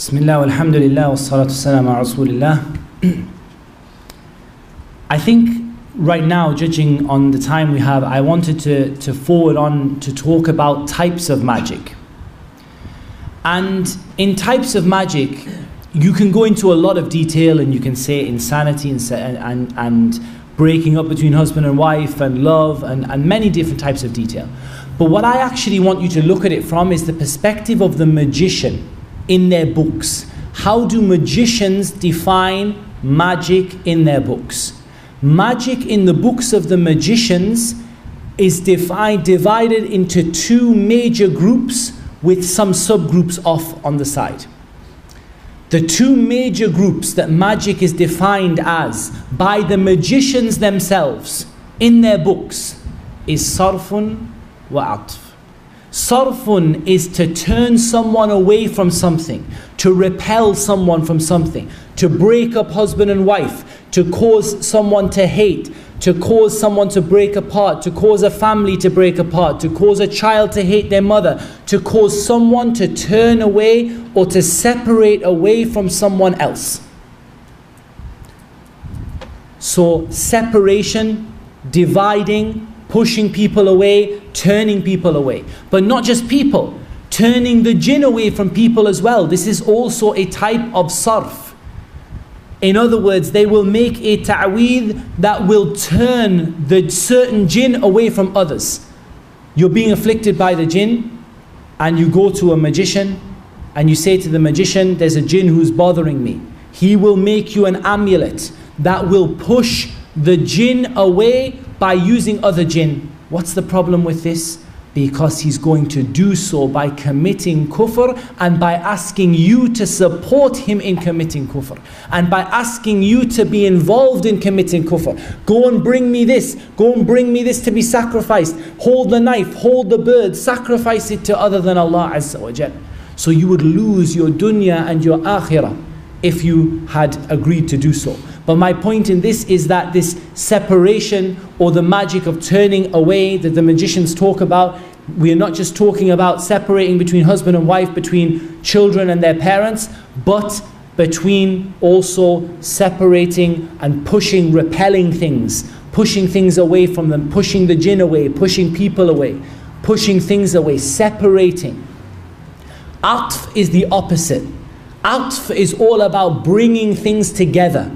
Bismillah, alhamdulillah, wassalatu wassalamu ala rasulillah. I think right now, judging on the time we have, I wanted to forward on to talk about types of magic. And in types of magic, you can go into a lot of detail and you can say insanity and breaking up between husband and wife and love and many different types of detail. But what I actually want you to look at it from is the perspective of the magician in their books. How do magicians define magic in their books? Magic in the books of the magicians is divided into two major groups with some subgroups off on the side. The two major groups that magic is defined as by the magicians themselves in their books is sarfun wa atf. Sarfun is to turn someone away from something, to repel someone from something, to break up husband and wife, to cause someone to hate, to cause someone to break apart, to cause a family to break apart, to cause a child to hate their mother, to cause someone to turn away or to separate away from someone else. So separation, dividing, pushing people away, turning people away. But not just people, turning the jinn away from people as well. This is also a type of sarf. In other words, they will make a ta'weed that will turn the certain jinn away from others. You're being afflicted by the jinn and you go to a magician and you say to the magician, there's a jinn who's bothering me. He will make you an amulet that will push the jinn away by using other jinn. What's the problem with this? Because he's going to do so by committing kufr and by asking you to support him in committing kufr and by asking you to be involved in committing kufr. Go and bring me this, go and bring me this to be sacrificed, hold the knife, hold the bird, sacrifice it to other than Allah Azza wa Jal. So you would lose your dunya and your akhirah if you had agreed to do so. But my point in this is that this separation or the magic of turning away that the magicians talk about, we are not just talking about separating between husband and wife, between children and their parents, but between also separating and pushing, repelling things, pushing things away from them, pushing the jinn away, pushing people away, pushing things away, separating. Atf is the opposite. Atf is all about bringing things together.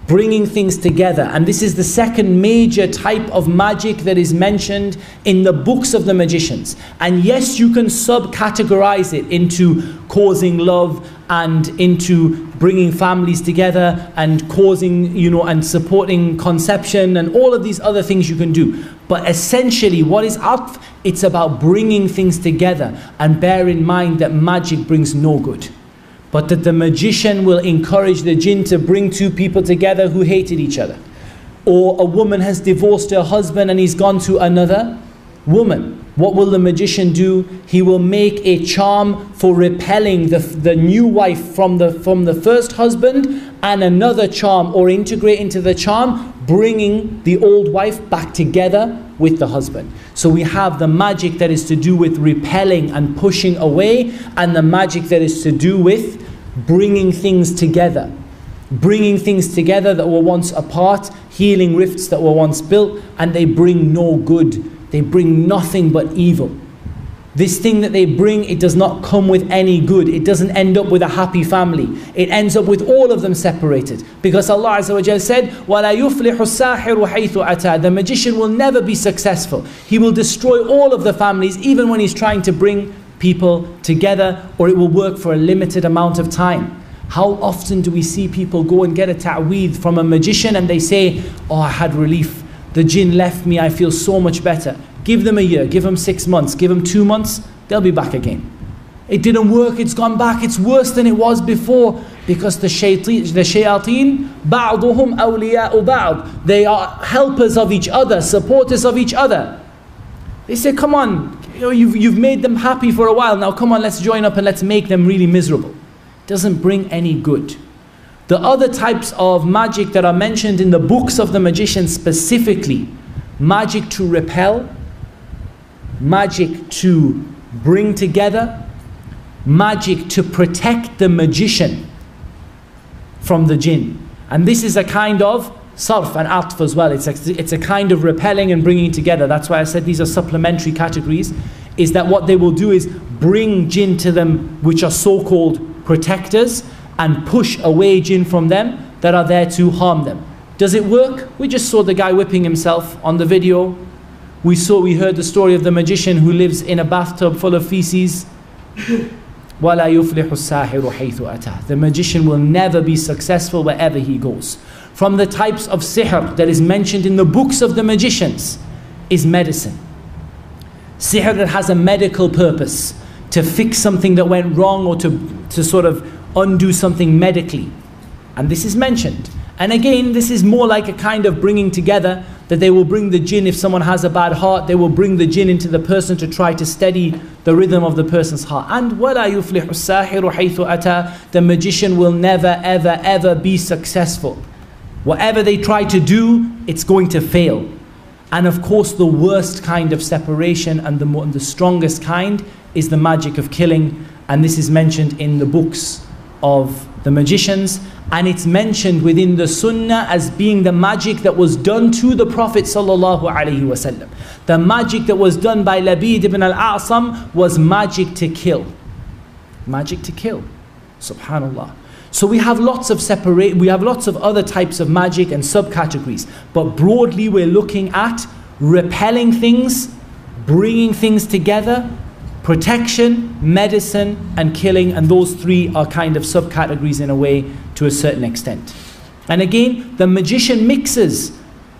Bringing things together. And this is the second major type of magic that is mentioned in the books of the magicians. And yes, you can subcategorize it into causing love and into bringing families together and causing, and supporting conception and all of these other things you can do. But essentially, what is atf? It's about bringing things together. And bear in mind that magic brings no good. But that the magician will encourage the jinn to bring two people together who hated each other. Or a woman has divorced her husband and he's gone to another woman. What will the magician do? He will make a charm for repelling the new wife from the first husband, and another charm, or integrate into the charm, bringing the old wife back together with the husband. So we have the magic that is to do with repelling and pushing away, and the magic that is to do with bringing things together. Bringing things together that were once apart, healing rifts that were once built, and they bring no good. They bring nothing but evil. This thing that they bring, it does not come with any good. It doesn't end up with a happy family. It ends up with all of them separated. Because Allah Azza wa Jal said, وَلَا يُفْلِحُ السَّاحِرُ حَيْثُ أَتَى. The magician will never be successful. He will destroy all of the families, even when he's trying to bring people together, or it will work for a limited amount of time. How often do we see people go and get a ta'weed from a magician and they say, oh, I had relief. The jinn left me, I feel so much better. Give them a year, give them 6 months, give them 2 months, they'll be back again. It didn't work, it's gone back, it's worse than it was before. Because the shayateen, ba'duhum awliya'u ba'd. They are helpers of each other, supporters of each other. They say, come on, you've made them happy for a while, now come on, let's join up and let's make them really miserable. It doesn't bring any good. The other types of magic that are mentioned in the books of the magicians specifically, magic to repel, magic to bring together, magic to protect the magician from the jinn. And this is a kind of sarf and atf as well. It's a kind of repelling and bringing together. That's why I said these are supplementary categories, is that what they will do is bring jinn to them, which are so-called protectors, and push away jinn from them that are there to harm them. Does it work? We just saw the guy whipping himself on the video. We heard the story of the magician who lives in a bathtub full of feces. وَلَا يُفْلِحُ السَّاحِرُ حَيْثُ أَتَى. The magician will never be successful wherever he goes. From the types of sihr that is mentioned in the books of the magicians is medicine. Sihr that has a medical purpose, to fix something that went wrong, or to sort of undo something medically. And this is mentioned. And again, this is more like a kind of bringing together, that they will bring the jinn. If someone has a bad heart, they will bring the jinn into the person to try to steady the rhythm of the person's heart. And وَلَا يُفْلِحُ السَّاحِرُ حَيْثُ أَتَى. The magician will never, ever, ever be successful. Whatever they try to do, it's going to fail. And of course, the worst kind of separation and the strongest kind is the magic of killing. And this is mentioned in the books of the magicians. And it's mentioned within the Sunnah as being the magic that was done to the Prophet ﷺ. The magic that was done by Labid ibn al-A'sam was magic to kill. Magic to kill. Subhanallah. So we have lots of other types of magic and subcategories. But broadly we're looking at repelling things, bringing things together, protection, medicine, and killing. And those three are kind of subcategories in a way, to a certain extent. And again, the magician mixes.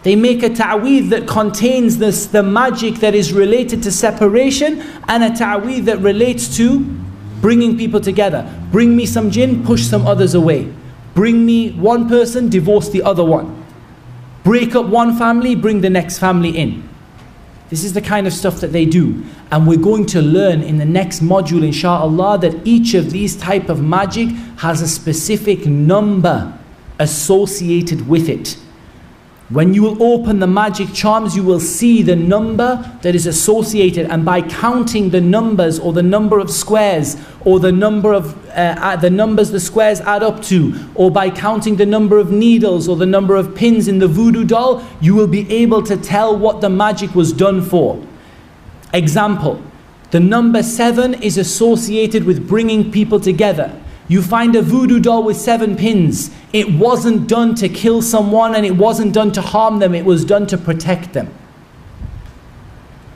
They make a ta'weed that contains the magic that is related to separation, and a ta'weed that relates to bringing people together. Bring me some jinn, push some others away. Bring me one person, divorce the other one. Break up one family, bring the next family in. This is the kind of stuff that they do. And we're going to learn in the next module, insha'Allah, that each of these type of magic has a specific number associated with it. When you will open the magic charms, you will see the number that is associated, and by counting the numbers, or the number of squares, or the number of the numbers the squares add up to, or by counting the number of needles or the number of pins in the voodoo doll, you will be able to tell what the magic was done for. Example, the number 7 is associated with bringing people together. You find a voodoo doll with 7 pins. It wasn't done to kill someone, and it wasn't done to harm them. It was done to protect them.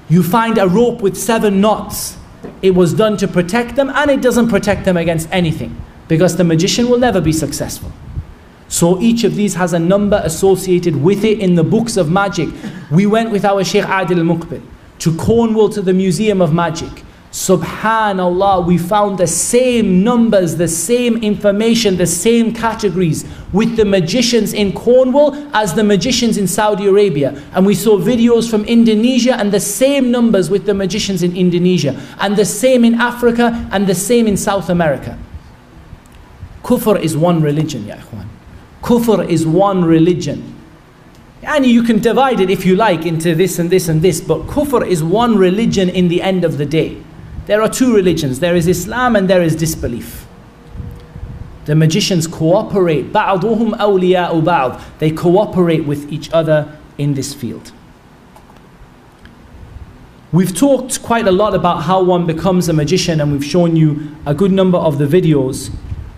You find a rope with 7 knots. It was done to protect them, and it doesn't protect them against anything, because the magician will never be successful. So each of these has a number associated with it in the books of magic. We went with our Shaykh Adil al-Muqbil to Cornwall, to the Museum of Magic. Subhanallah, we found the same numbers, the same information, the same categories with the magicians in Cornwall as the magicians in Saudi Arabia. And we saw videos from Indonesia, and the same numbers with the magicians in Indonesia, and the same in Africa, and the same in South America. Kufr is one religion, ya ikhwan. Kufr is one religion. And you can divide it, if you like, into this and this and this, but kufr is one religion in the end of the day. There are 2 religions. There is Islam and there is disbelief. The magicians cooperate. بَعْضُهُمْ أَوْلِيَاءُ بَعْضٍ. They cooperate with each other in this field. We've talked quite a lot about how one becomes a magician, and we've shown you a good number of the videos.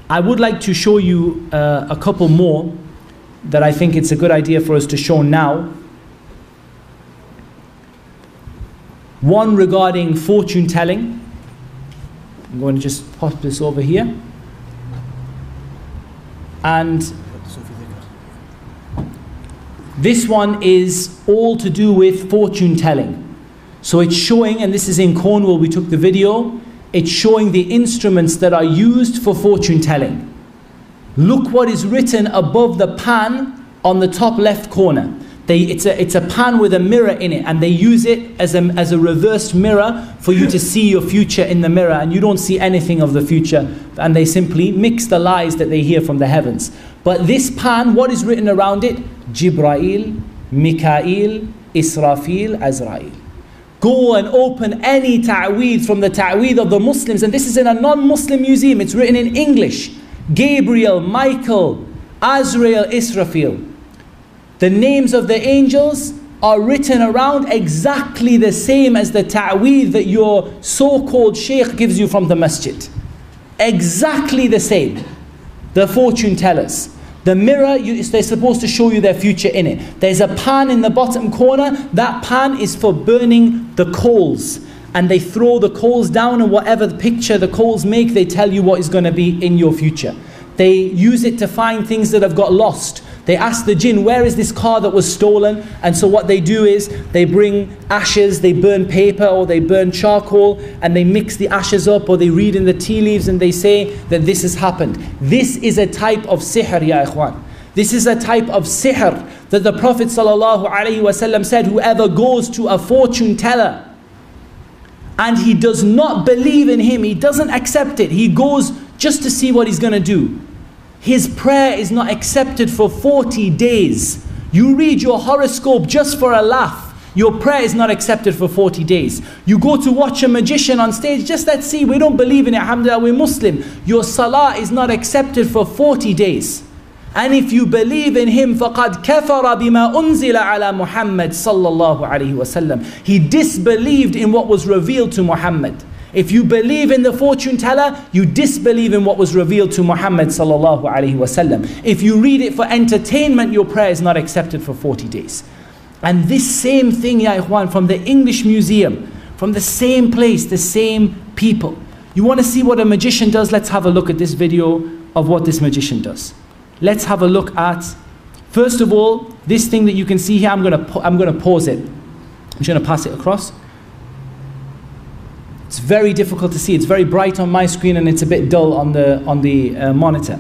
I would like to show you a couple more that I think it's a good idea for us to show now. One regarding fortune telling. I'm going to just pop this over here. And this one is all to do with fortune telling. So it's showing, and this is in Cornwall, we took the video, it's showing the instruments that are used for fortune telling. Look what is written above the pan on the top left corner. It's a pan with a mirror in it, and they use it as a reversed mirror for you to see your future in the mirror, and you don't see anything of the future, and they simply mix the lies that they hear from the heavens. But this pan, what is written around it? Jibrail, Mikael, Israfil, Azrael. Go and open any ta'weed from the ta'weed of the Muslims, and this is in a non-Muslim museum, it's written in English. Gabriel, Michael, Azrael, Israfil. The names of the angels are written around exactly the same as the ta'weed that your so-called sheikh gives you from the masjid. Exactly the same. The fortune tellers. The mirror, they're supposed to show you their future in it. There's a pan in the bottom corner. That pan is for burning the coals. And they throw the coals down, and whatever the picture the coals make, they tell you what is going to be in your future. They use it to find things that have got lost. They ask the jinn, where is this car that was stolen? And so what they do is, they bring ashes, they burn paper, or they burn charcoal, and they mix the ashes up, or they read in the tea leaves, and they say that this has happened. This is a type of sihr, ya ikhwan. This is a type of sihr that the Prophet ﷺ said, whoever goes to a fortune teller, and he does not believe in him, he doesn't accept it, he goes just to see what he's going to do, his prayer is not accepted for 40 days. You read your horoscope just for a laugh, your prayer is not accepted for 40 days. You go to watch a magician on stage, just let's see, we don't believe in it, alhamdulillah, we're Muslim. Your salah is not accepted for 40 days. And if you believe in him, فَقَدْ كَفَرَ بِمَا أُنزِلَ عَلَى مُحَمَّدٍ sallallahu alayhi wasallam. He disbelieved in what was revealed to Muhammad. If you believe in the fortune teller, you disbelieve in what was revealed to Muhammad sallallahu alayhi wasallam. If you read it for entertainment, your prayer is not accepted for 40 days. And this same thing, ya ikhwan, from the English museum, from the same place, the same people. You want to see what a magician does? Let's have a look at this video of what this magician does. Let's have a look at, first of all, this thing that you can see here. I'm going to pause it. I'm just going to pass it across. It's very difficult to see. It's very bright on my screen and it's a bit dull on the monitor.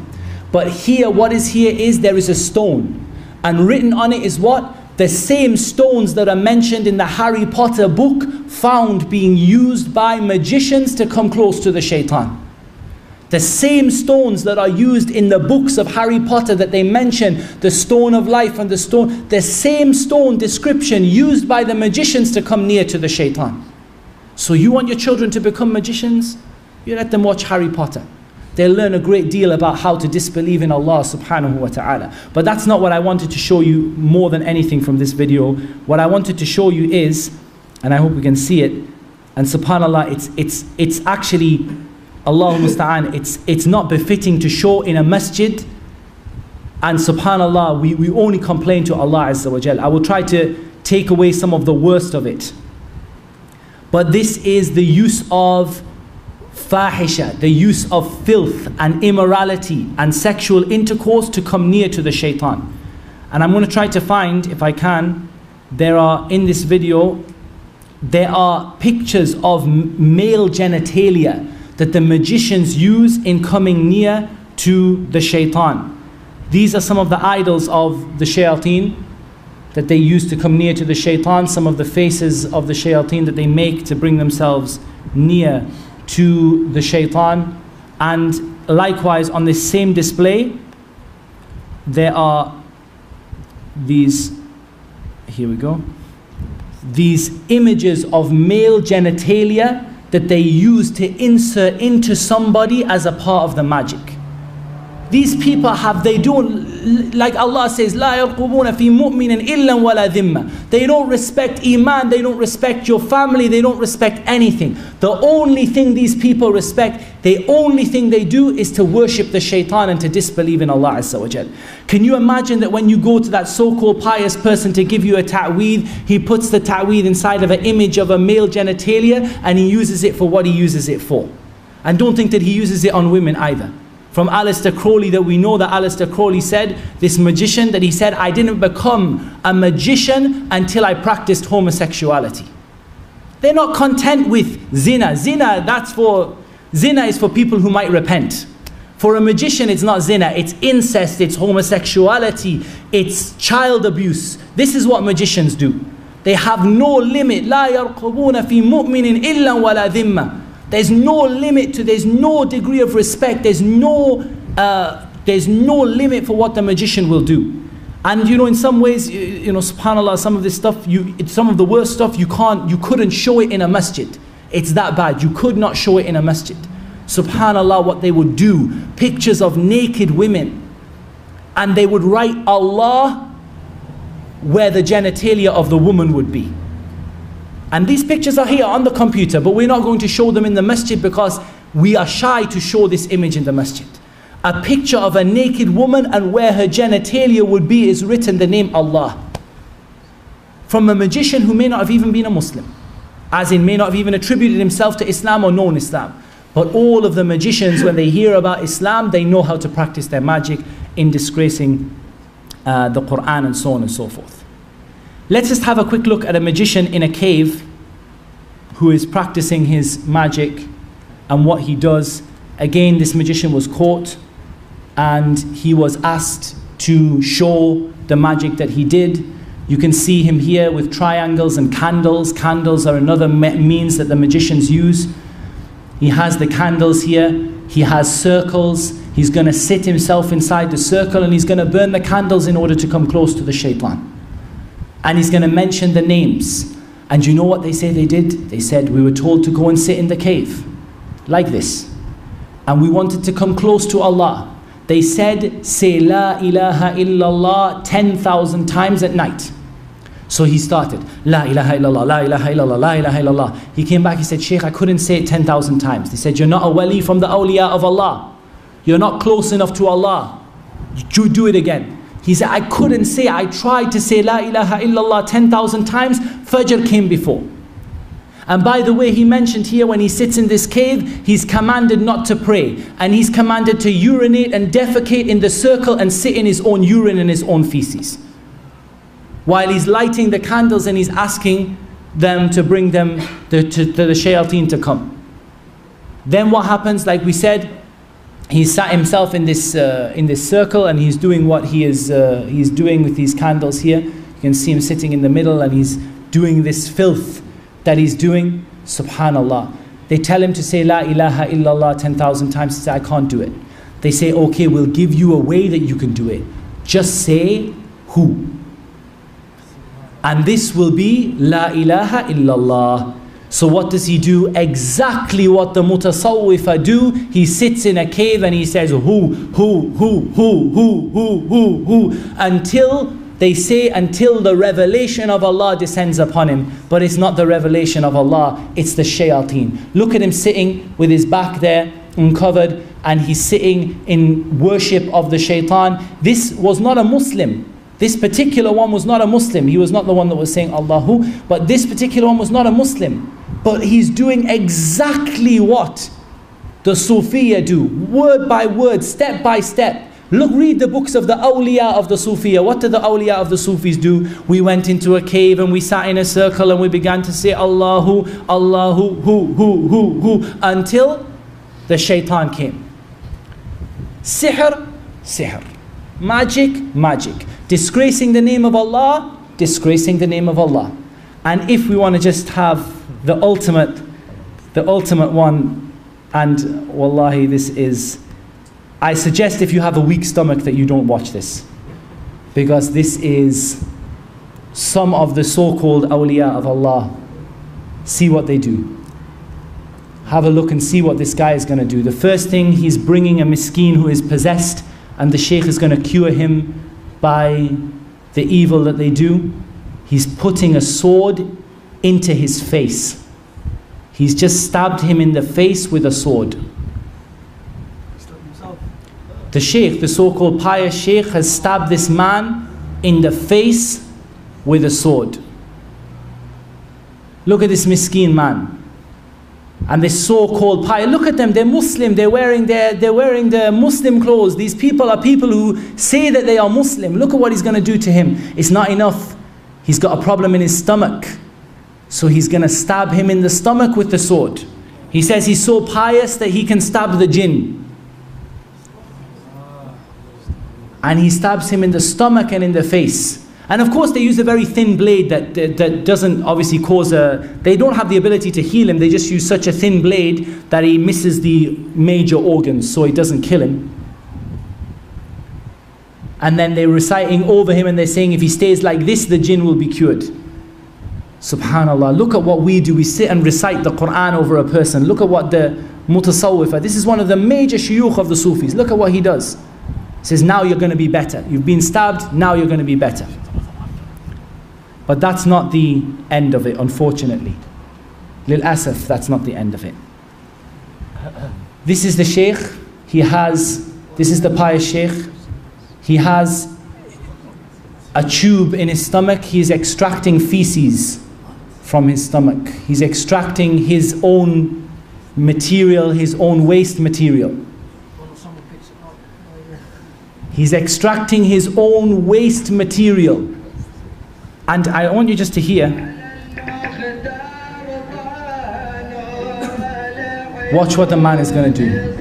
But here, what is here is there is a stone. And written on it is what? The same stones that are mentioned in the Harry Potter book, found being used by magicians to come close to the shaitan. The same stones that are used in the books of Harry Potter that they mention, the stone of life and the same stone description used by the magicians to come near to the shaitan. So you want your children to become magicians? You let them watch Harry Potter. They'll learn a great deal about how to disbelieve in Allah subhanahu wa ta'ala. But that's not what I wanted to show you more than anything from this video. What I wanted to show you is, and I hope we can see it, and subhanAllah, it's actually, Allahumma musta'an, it's not befitting to show in a masjid. And subhanAllah, we only complain to Allah Azza wa Jal. I will try to take away some of the worst of it. But this is the use of fahisha, the use of filth and immorality and sexual intercourse to come near to the shaitan. And I'm going to try to find, if I can, there are in this video, there are pictures of male genitalia that the magicians use in coming near to the shaitan. These are some of the idols of the shayateen that they use to come near to the shaitan, some of the faces of the shayateen that they make to bring themselves near to the shaitan. And likewise, on this same display, there are these, here we go, these images of male genitalia that they use to insert into somebody as a part of the magic. These people they don't, like Allah says, لا يرقبون في مؤمن إلا ولا ذمة. They don't respect iman, they don't respect your family, they don't respect anything. The only thing these people respect, the only thing they do is to worship the shaitan and to disbelieve in Allah Azza wa Jal. Can you imagine that when you go to that so-called pious person to give you a ta'weed, he puts the ta'weed inside of an image of a male genitalia and he uses it for what he uses it for. And don't think that he uses it on women either. From Aleister Crowley, that we know that Aleister Crowley said, this magician, that he said, I didn't become a magician until I practiced homosexuality. They're not content with zina. Zina is for people who might repent. For a magician, it's not zina, it's incest, it's homosexuality, it's child abuse. This is what magicians do. They have no limit. لا يرقبون في مؤمن إلا ولا ذمة. There's no limit to, there's no degree of respect, there's no limit for what the magician will do. And you know, in some ways, you know, subhanAllah, some of this stuff, some of the worst stuff, you couldn't show it in a masjid. It's that bad. You could not show it in a masjid. Subhanallah, what they would do, pictures of naked women, and they would write Allah where the genitalia of the woman would be. And these pictures are here on the computer, but we're not going to show them in the masjid because we are shy to show this image in the masjid. A picture of a naked woman, and where her genitalia would be is written the name Allah. From a magician who may not have even been a Muslim. As in, may not have even attributed himself to Islam or known Islam. But all of the magicians, when they hear about Islam, they know how to practice their magic in disgracing the Quran and so on and so forth. Let's just have a quick look at a magician in a cave who is practicing his magic and what he does. Again, this magician was caught and he was asked to show the magic that he did. You can see him here with triangles and candles. Candles are another means that the magicians use. He has the candles here. He has circles. He's going to sit himself inside the circle and he's going to burn the candles in order to come close to the shaitan. And he's going to mention the names. And you know what they say they did? They said, we were told to go and sit in the cave. Like this. And we wanted to come close to Allah. They said, say La ilaha illallah 10,000 times at night. So he started, La ilaha illallah, La ilaha illallah, La ilaha illallah. He came back, he said, Shaykh, I couldn't say it 10,000 times. They said, you're not a wali from the awliya of Allah. You're not close enough to Allah. You do it again. He said, I couldn't say, I tried to say La ilaha illallah 10,000 times. Fajr came before. And by the way, he mentioned here when he sits in this cave, he's commanded not to pray. And he's commanded to urinate and defecate in the circle and sit in his own urine and his own feces. While he's lighting the candles and he's asking them to bring them, the shayateen to come. Then what happens, like we said, he sat himself in this circle and he's doing what he's doing with these candles here. You can see him sitting in the middle and he's doing this filth that he's doing. Subhanallah. They tell him to say La ilaha illallah 10,000 times. He says, I can't do it. They say, okay, we'll give you a way that you can do it. Just say who. And this will be La ilaha illallah. So what does he do? Exactly what the mutasawwifa do. He sits in a cave and he says who, until they say, until the revelation of Allah descends upon him. But it's not the revelation of Allah, it's the shayateen. Look at him sitting with his back there uncovered, and he's sitting in worship of the shaitan. This was not a Muslim. This particular one was not a Muslim. He was not the one that was saying Allahu, but this particular one was not a Muslim. But he's doing exactly what the Sufiya do, word by word, step by step. Look, read the books of the awliya of the Sufiya. What did the awliya of the Sufis do? We went into a cave and we sat in a circle and we began to say Allahu, Allahu, who, until the shaitan came. Sihr, sihr. Magic, magic. Disgracing the name of Allah, disgracing the name of Allah. And if we want to just have the ultimate one, and wallahi, this is, I suggest if you have a weak stomach that you don't watch this, because this is some of the so-called awliya of Allah. See what they do. Have a look and see what this guy is going to do. The first thing, he's bringing a miskeen who is possessed, and the sheikh is going to cure him by the evil that they do. He's putting a sword into his face. He's just stabbed him in the face with a sword. The sheikh, the so-called pious sheikh, has stabbed this man in the face with a sword. Look at this miskeen man. And this so-called pious, look at them, they're Muslim, they're wearing their Muslim clothes. These people are people who say that they are Muslim. Look at what he's going to do to him. It's not enough. He's got a problem in his stomach. So he's going to stab him in the stomach with the sword. He says he's so pious that he can stab the jinn. And he stabs him in the stomach and in the face. And of course they use a very thin blade that doesn't obviously cause they don't have the ability to heal him. They just use such a thin blade that he misses the major organs, so it doesn't kill him. And then they're reciting over him and they're saying, if he stays like this, the jinn will be cured. Subhanallah, look at what we do. We sit and recite the Quran over a person. Look at what the mutasawwifa, this is one of the major shuyukh of the Sufis. Look at what he does. He says, now you're going to be better. You've been stabbed, now you're going to be better. But that's not the end of it, unfortunately. Lil Asaf, that's not the end of it. This is the Shaykh. This is the pious Shaykh. He has a tube in his stomach. He's extracting feces from his stomach. He's extracting his own material, his own waste material. He's extracting his own waste material. And I want you just to hear. Watch what the man is going to do.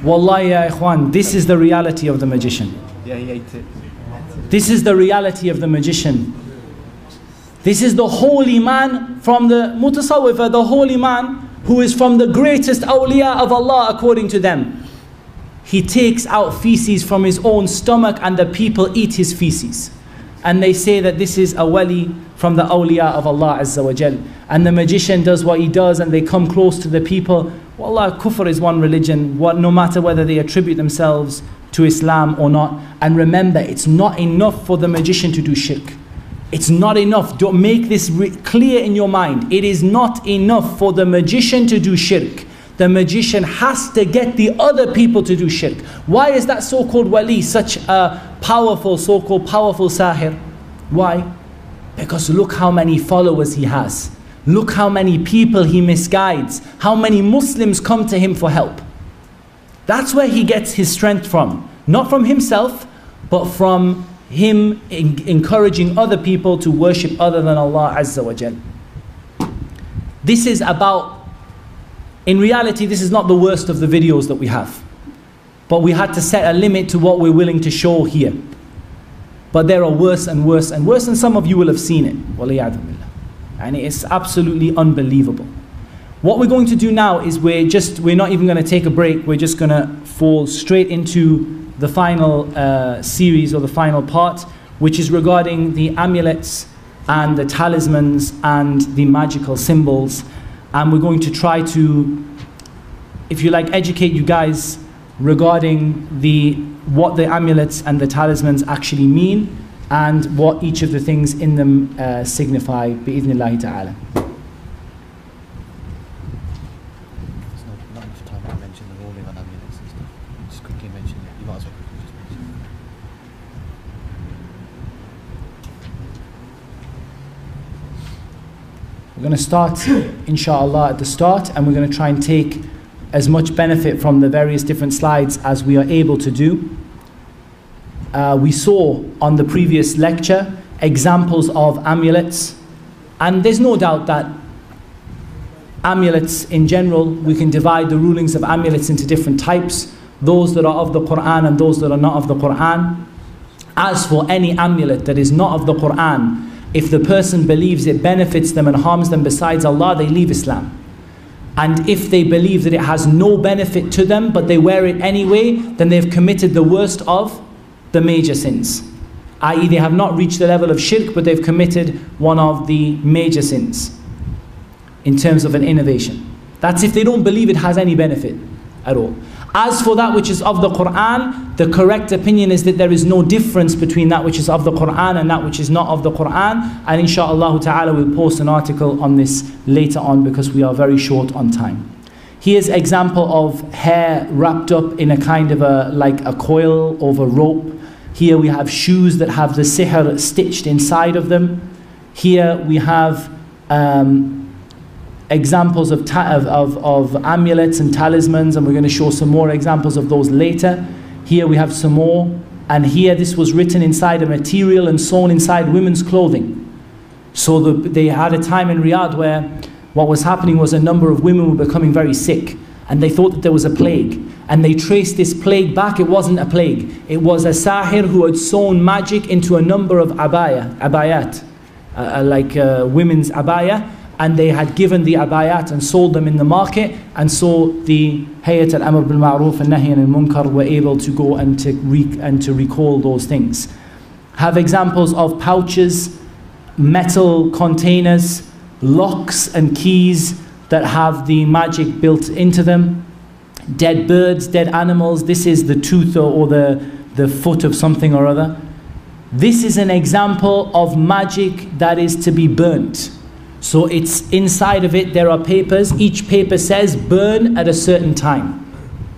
Wallahi ya ikhwan, this is the reality of the magician. Yeah, he ate it. This is the reality of the magician. This is the holy man from the mutasawwifa, the holy man who is from the greatest awliya of Allah according to them. He takes out feces from his own stomach and the people eat his feces. And they say that this is a wali from the awliya of Allah Azza wa Jal. And the magician does what he does and they come close to the people. Wallah, kufr is one religion, no matter whether they attribute themselves to Islam or not. And remember, it's not enough for the magician to do shirk. It's not enough. Don't make this clear in your mind. It is not enough for the magician to do shirk. The magician has to get the other people to do shirk. Why is that so-called wali such a powerful, so-called powerful sahir? Why? Because look how many followers he has. Look how many people he misguides. How many Muslims come to him for help. That's where he gets his strength from. Not from himself, but from him encouraging other people to worship other than Allah Azza wa Jal. This is about, in reality, this is not the worst of the videos that we have. But we had to set a limit to what we're willing to show here. But there are worse and worse and worse, and some of you will have seen it. Waliyadu billah. And it's absolutely unbelievable. What we're going to do now is we're not even going to take a break. We're just going to fall straight into the final series or the final part, which is regarding the amulets and the talismans and the magical symbols. And we're going to try to, if you like, educate you guys regarding what the amulets and the talismans actually mean and what each of the things in them signify, bi'idhnillahi ta'ala. We're going to start, inshaAllah, at the start, and we're going to try and take as much benefit from the various different slides as we are able to do. We saw on the previous lecture examples of amulets, and there's no doubt that amulets in general, we can divide the rulings of amulets into different types, those that are of the Quran and those that are not of the Quran. As for any amulet that is not of the Quran, if the person believes it benefits them and harms them besides Allah, they leave Islam. And if they believe that it has no benefit to them, but they wear it anyway, then they've committed the worst of the major sins. I.e., they have not reached the level of shirk, but they've committed one of the major sins in terms of an innovation. That's if they don't believe it has any benefit at all. As for that which is of the Quran, the correct opinion is that there is no difference between that which is of the Quran and that which is not of the Quran. And inshaAllah ta'ala we'll post an article on this later on because we are very short on time. Here's example of hair wrapped up in a kind of like a coil of a rope. Here we have shoes that have the sihr stitched inside of them. Here we have examples of amulets and talismans, and we're going to show some more examples of those later. Here we have some more, and here this was written inside a material and sewn inside women's clothing. So they had a time in Riyadh where what was happening was a number of women were becoming very sick, and they thought that there was a plague, and they traced this plague back. It wasn't a plague, it was a sahir who had sewn magic into a number of abayat, women's abaya, and they had given the abayat and sold them in the market, and so the Hayat al-Amr bil-Ma'ruf and Nahy al-Munkar were able to go and to recall those things. Have examples of pouches, metal containers, locks and keys that have the magic built into them. Dead birds, dead animals. This is the tooth or the foot of something or other. This is an example of magic that is to be burnt. So it's inside of it, there are papers. Each paper says burn at a certain time.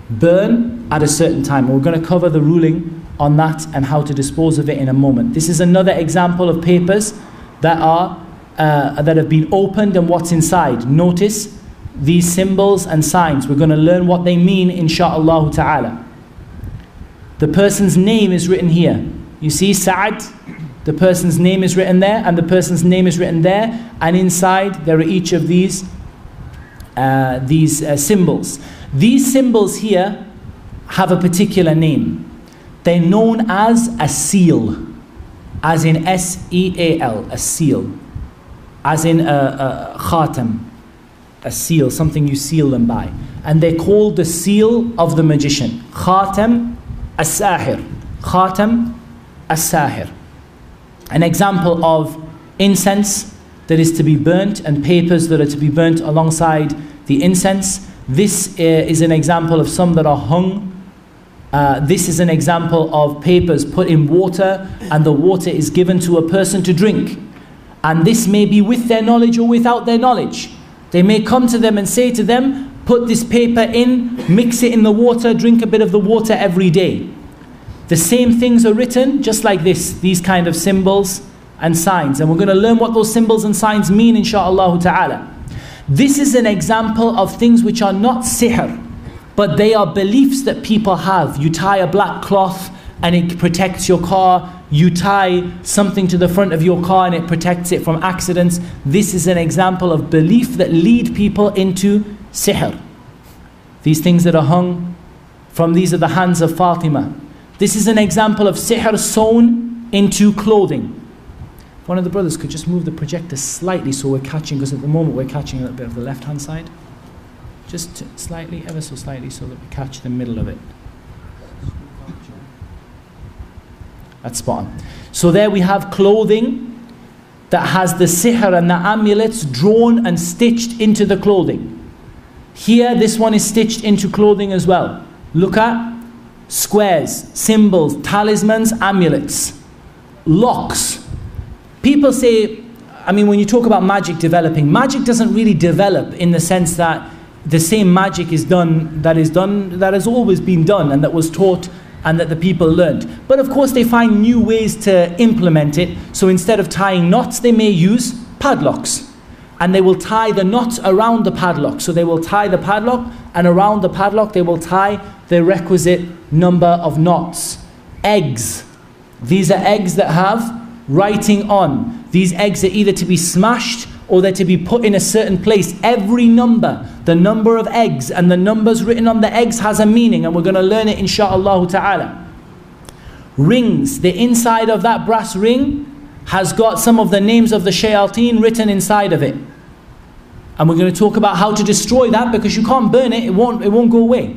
Burn at a certain time. We're going to cover the ruling on that and how to dispose of it in a moment. This is another example of papers that have been opened and what's inside. Notice these symbols and signs. We're going to learn what they mean, insha'Allah ta'ala. The person's name is written here. You see Sa'ad? The person's name is written there, and the person's name is written there, and inside there are each of these symbols. These symbols here have a particular name. They're known as a seal, as in S-E-A-L, a seal, as in a khatam, a seal, something you seal them by. And they're called the seal of the magician. Khatam as-sahir. Khatam as-sahir. An example of incense that is to be burnt and papers that are to be burnt alongside the incense. This is an example of some that are hung. This is an example of papers put in water, and the water is given to a person to drink. And this may be with their knowledge or without their knowledge. They may come to them and say to them, put this paper in, mix it in the water, drink a bit of the water every day. The same things are written just like this, these kind of symbols and signs. And we're going to learn what those symbols and signs mean, insha'Allah ta'ala. This is an example of things which are not sihr, but they are beliefs that people have. You tie a black cloth and it protects your car. You tie something to the front of your car and it protects it from accidents. This is an example of belief that lead people into sihr. These things that are hung from, these are the hands of Fatima. This is an example of sihr sewn into clothing. If one of the brothers could just move the projector slightly so we're catching, because at the moment we're catching a little bit of the left hand side. Just slightly, ever so slightly, so that we catch the middle of it. That's spot on. So there we have clothing that has the sihr and the amulets drawn and stitched into the clothing. Here, this one is stitched into clothing as well. Look at squares, symbols, talismans, amulets, locks. People say, I mean, when you talk about magic developing, magic doesn't really develop in the sense that the same magic is done that has always been done and that was taught and that the people learned. But of course they find new ways to implement it. So instead of tying knots, they may use padlocks. And they will tie the knot around the padlock. So they will tie the padlock, and around the padlock they will tie the requisite number of knots. Eggs. These are eggs that have writing on. These eggs are either to be smashed or they're to be put in a certain place. Every number, the number of eggs and the numbers written on the eggs has a meaning, and we're going to learn it insha'Allah ta'ala. Rings. The inside of that brass ring has got some of the names of the shayateen written inside of it. And we're going to talk about how to destroy that, because you can't burn it, it won't go away.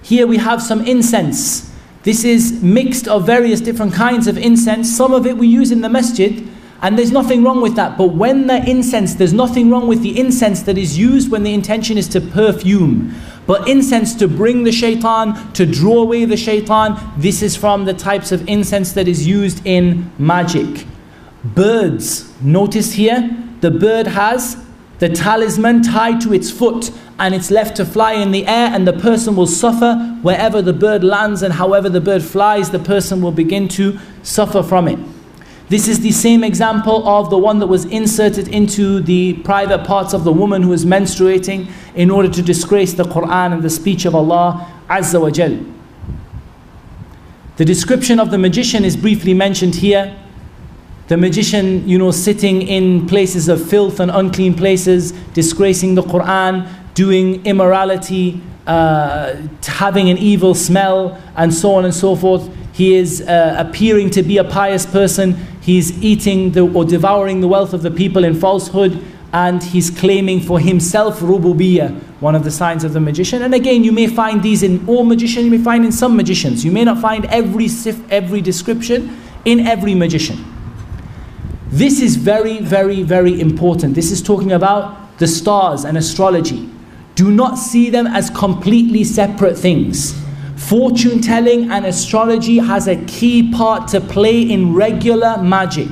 Here we have some incense. This is mixed of various different kinds of incense. Some of it we use in the masjid, and there's nothing wrong with that. But when the incense, there's nothing wrong with the incense that is used when the intention is to perfume. But incense to bring the shaitan, to draw away the shaitan, this is from the types of incense that is used in magic. Birds. Notice here, the bird has the talisman tied to its foot, and it's left to fly in the air, and the person will suffer wherever the bird lands, and however the bird flies, the person will begin to suffer from it. This is the same example of the one that was inserted into the private parts of the woman who is menstruating in order to disgrace the Quran and the speech of Allah Azza wa Jal. The description of the magician is briefly mentioned here. The magician, sitting in places of filth and unclean places, disgracing the Quran, doing immorality, having an evil smell, and so on and so forth. He is appearing to be a pious person. he's eating or devouring the wealth of the people in falsehood, and he's claiming for himself rububiyyah, one of the signs of the magician. And again, you may find these in all magicians, you may find in some magicians. You may not find every description in every magician. This is very, very, very important. This is talking about the stars and astrology. Do not see them as completely separate things. Fortune telling and astrology has a key part to play in regular magic.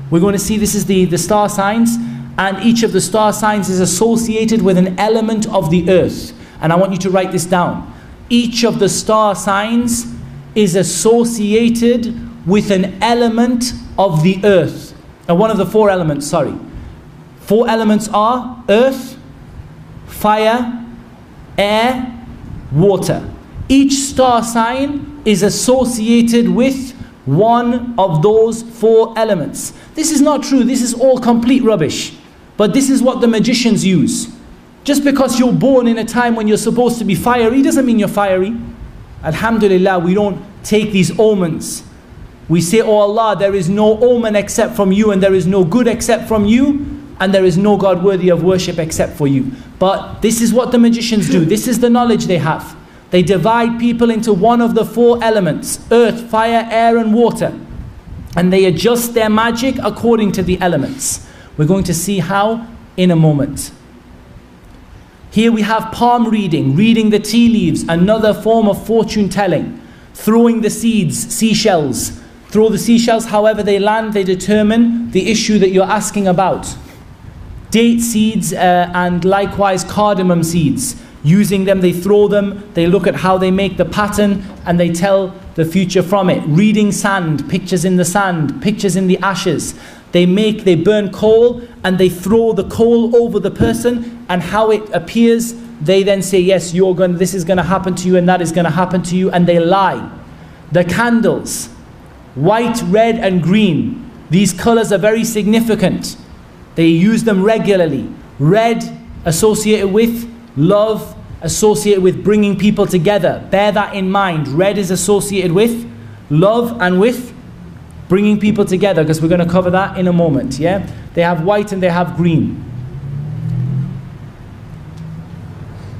We're going to see this is the star signs, and each of the star signs is associated with an element of the earth. And I want you to write this down. Each of the star signs is associated with an element of the earth. One of the four elements, sorry. Four elements are earth, fire, air, water. Each star sign is associated with one of those four elements. This is not true. This is all complete rubbish. But this is what the magicians use. Just because you're born in a time when you're supposed to be fiery doesn't mean you're fiery. Alhamdulillah, we don't take these omens. We say, oh Allah, there is no omen except from you, and there is no good except from you, and there is no God worthy of worship except for you. But this is what the magicians do. This is the knowledge they have. They divide people into one of the four elements: earth, fire, air, and water. And they adjust their magic according to the elements. We're going to see how in a moment. Here we have palm reading, reading the tea leaves, another form of fortune telling. Throwing the seeds, seashells. Throw the seashells, however they land, they determine the issue that you're asking about. Date seeds and likewise cardamom seeds. Using them, they throw them, they look at how they make the pattern, and they tell the future from it. Reading sand, pictures in the sand, pictures in the ashes. They burn coal, and they throw the coal over the person, and how it appears, they then say, yes, this is going to happen to you, and that is going to happen to you, and they lie. The candles, white, red, and green. These colors are very significant. They use them regularly. Red associated with love, associated with bringing people together. Bear that in mind. Red is associated with love and with bringing people together, because we're going to cover that in a moment. Yeah, they have white and they have green.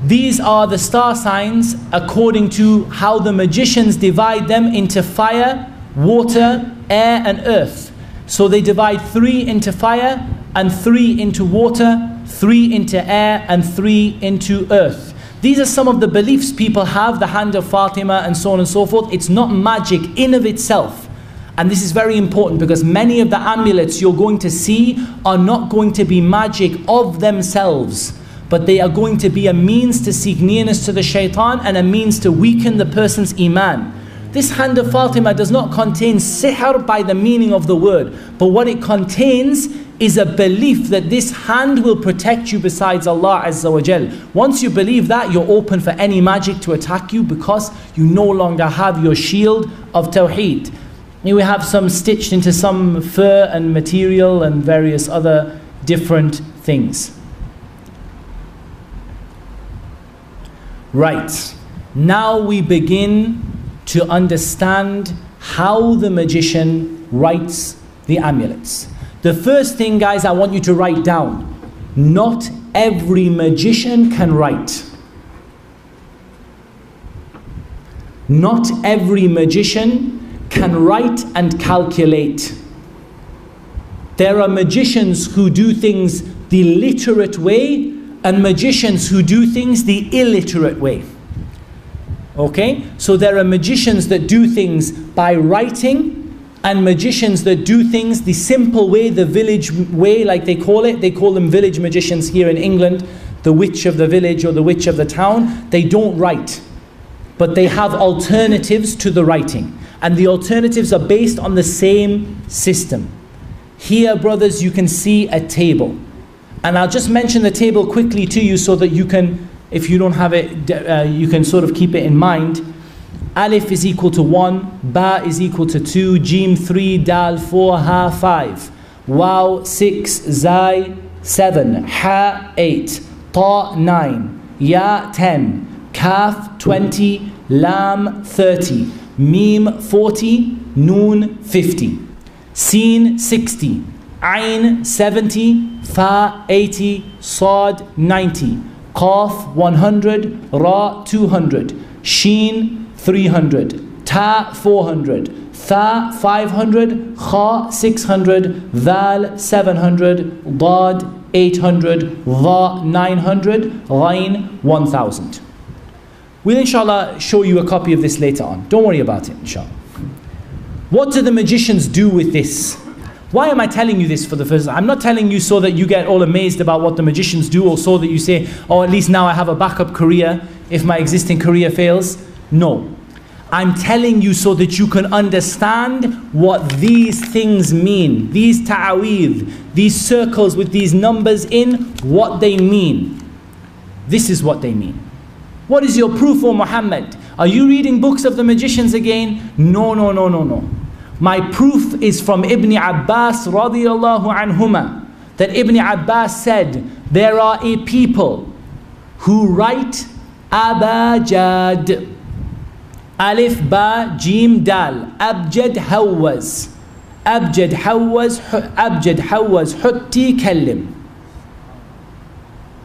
These are the star signs according to how the magicians divide them into fire, water, air, and earth. So they divide 3 into fire, and 3 into water, 3 into air, and 3 into earth. These are some of the beliefs people have, the hand of Fatima and so on and so forth. It's not magic in of itself. And this is very important, because many of the amulets you're going to see are not going to be magic of themselves, but they are going to be a means to seek nearness to the shaitan and a means to weaken the person's iman. This hand of Fatima does not contain sihr by the meaning of the word, but what it contains is a belief that this hand will protect you besides Allah Azza wa Jal. Once you believe that, you're open for any magic to attack you, because you no longer have your shield of Tawheed. Here we have some stitched into some fur and material and various other different things. Right, now we begin to understand how the magician writes the amulets. The first thing, guys, I want you to write down: not every magician can write. Not every magician can write and calculate. There are magicians who do things the literate way, and magicians who do things the illiterate way. Okay? So there are magicians that do things by writing, and magicians that do things the simple way, the village way, like they call it. They call them village magicians here in England, the witch of the village or the witch of the town. They don't write, but they have alternatives to the writing. And the alternatives are based on the same system. Here, brothers, you can see a table. And I'll just mention the table quickly to you so that you can, if you don't have it, you can sort of keep it in mind. Alif is equal to 1, Ba is equal to 2, Jim 3, Dal 4, Ha 5, Waw 6, Zai 7, Ha 8, Ta 9, Ya 10, Kaf 20, Lam 30, Mim 40, Noon 50. Sin 60, Ain 70, Fa 80, Sad 90, Qaf 100, Ra 200, Sheen 300, Ta 400, Tha 500, Kha 600, Dhal 700, Dad 800, Dha 900, Ghain 1000. We'll inshallah show you a copy of this later on. Don't worry about it, inshallah. What do the magicians do with this? Why am I telling you this for the first time? I'm not telling you so that you get all amazed about what the magicians do, or so that you say, oh, at least now I have a backup career if my existing career fails. No. I'm telling you so that you can understand what these things mean. These ta'aweedh, these circles with these numbers in, what they mean. This is what they mean. What is your proof, O Muhammad? Are you reading books of the magicians again? No, no, no, no, no. My proof is from Ibn Abbas radiyallahu anhuma, that Ibn Abbas said, there are a people who write abajad, alif ba jim dal, abjad hawaz, hutti kallim.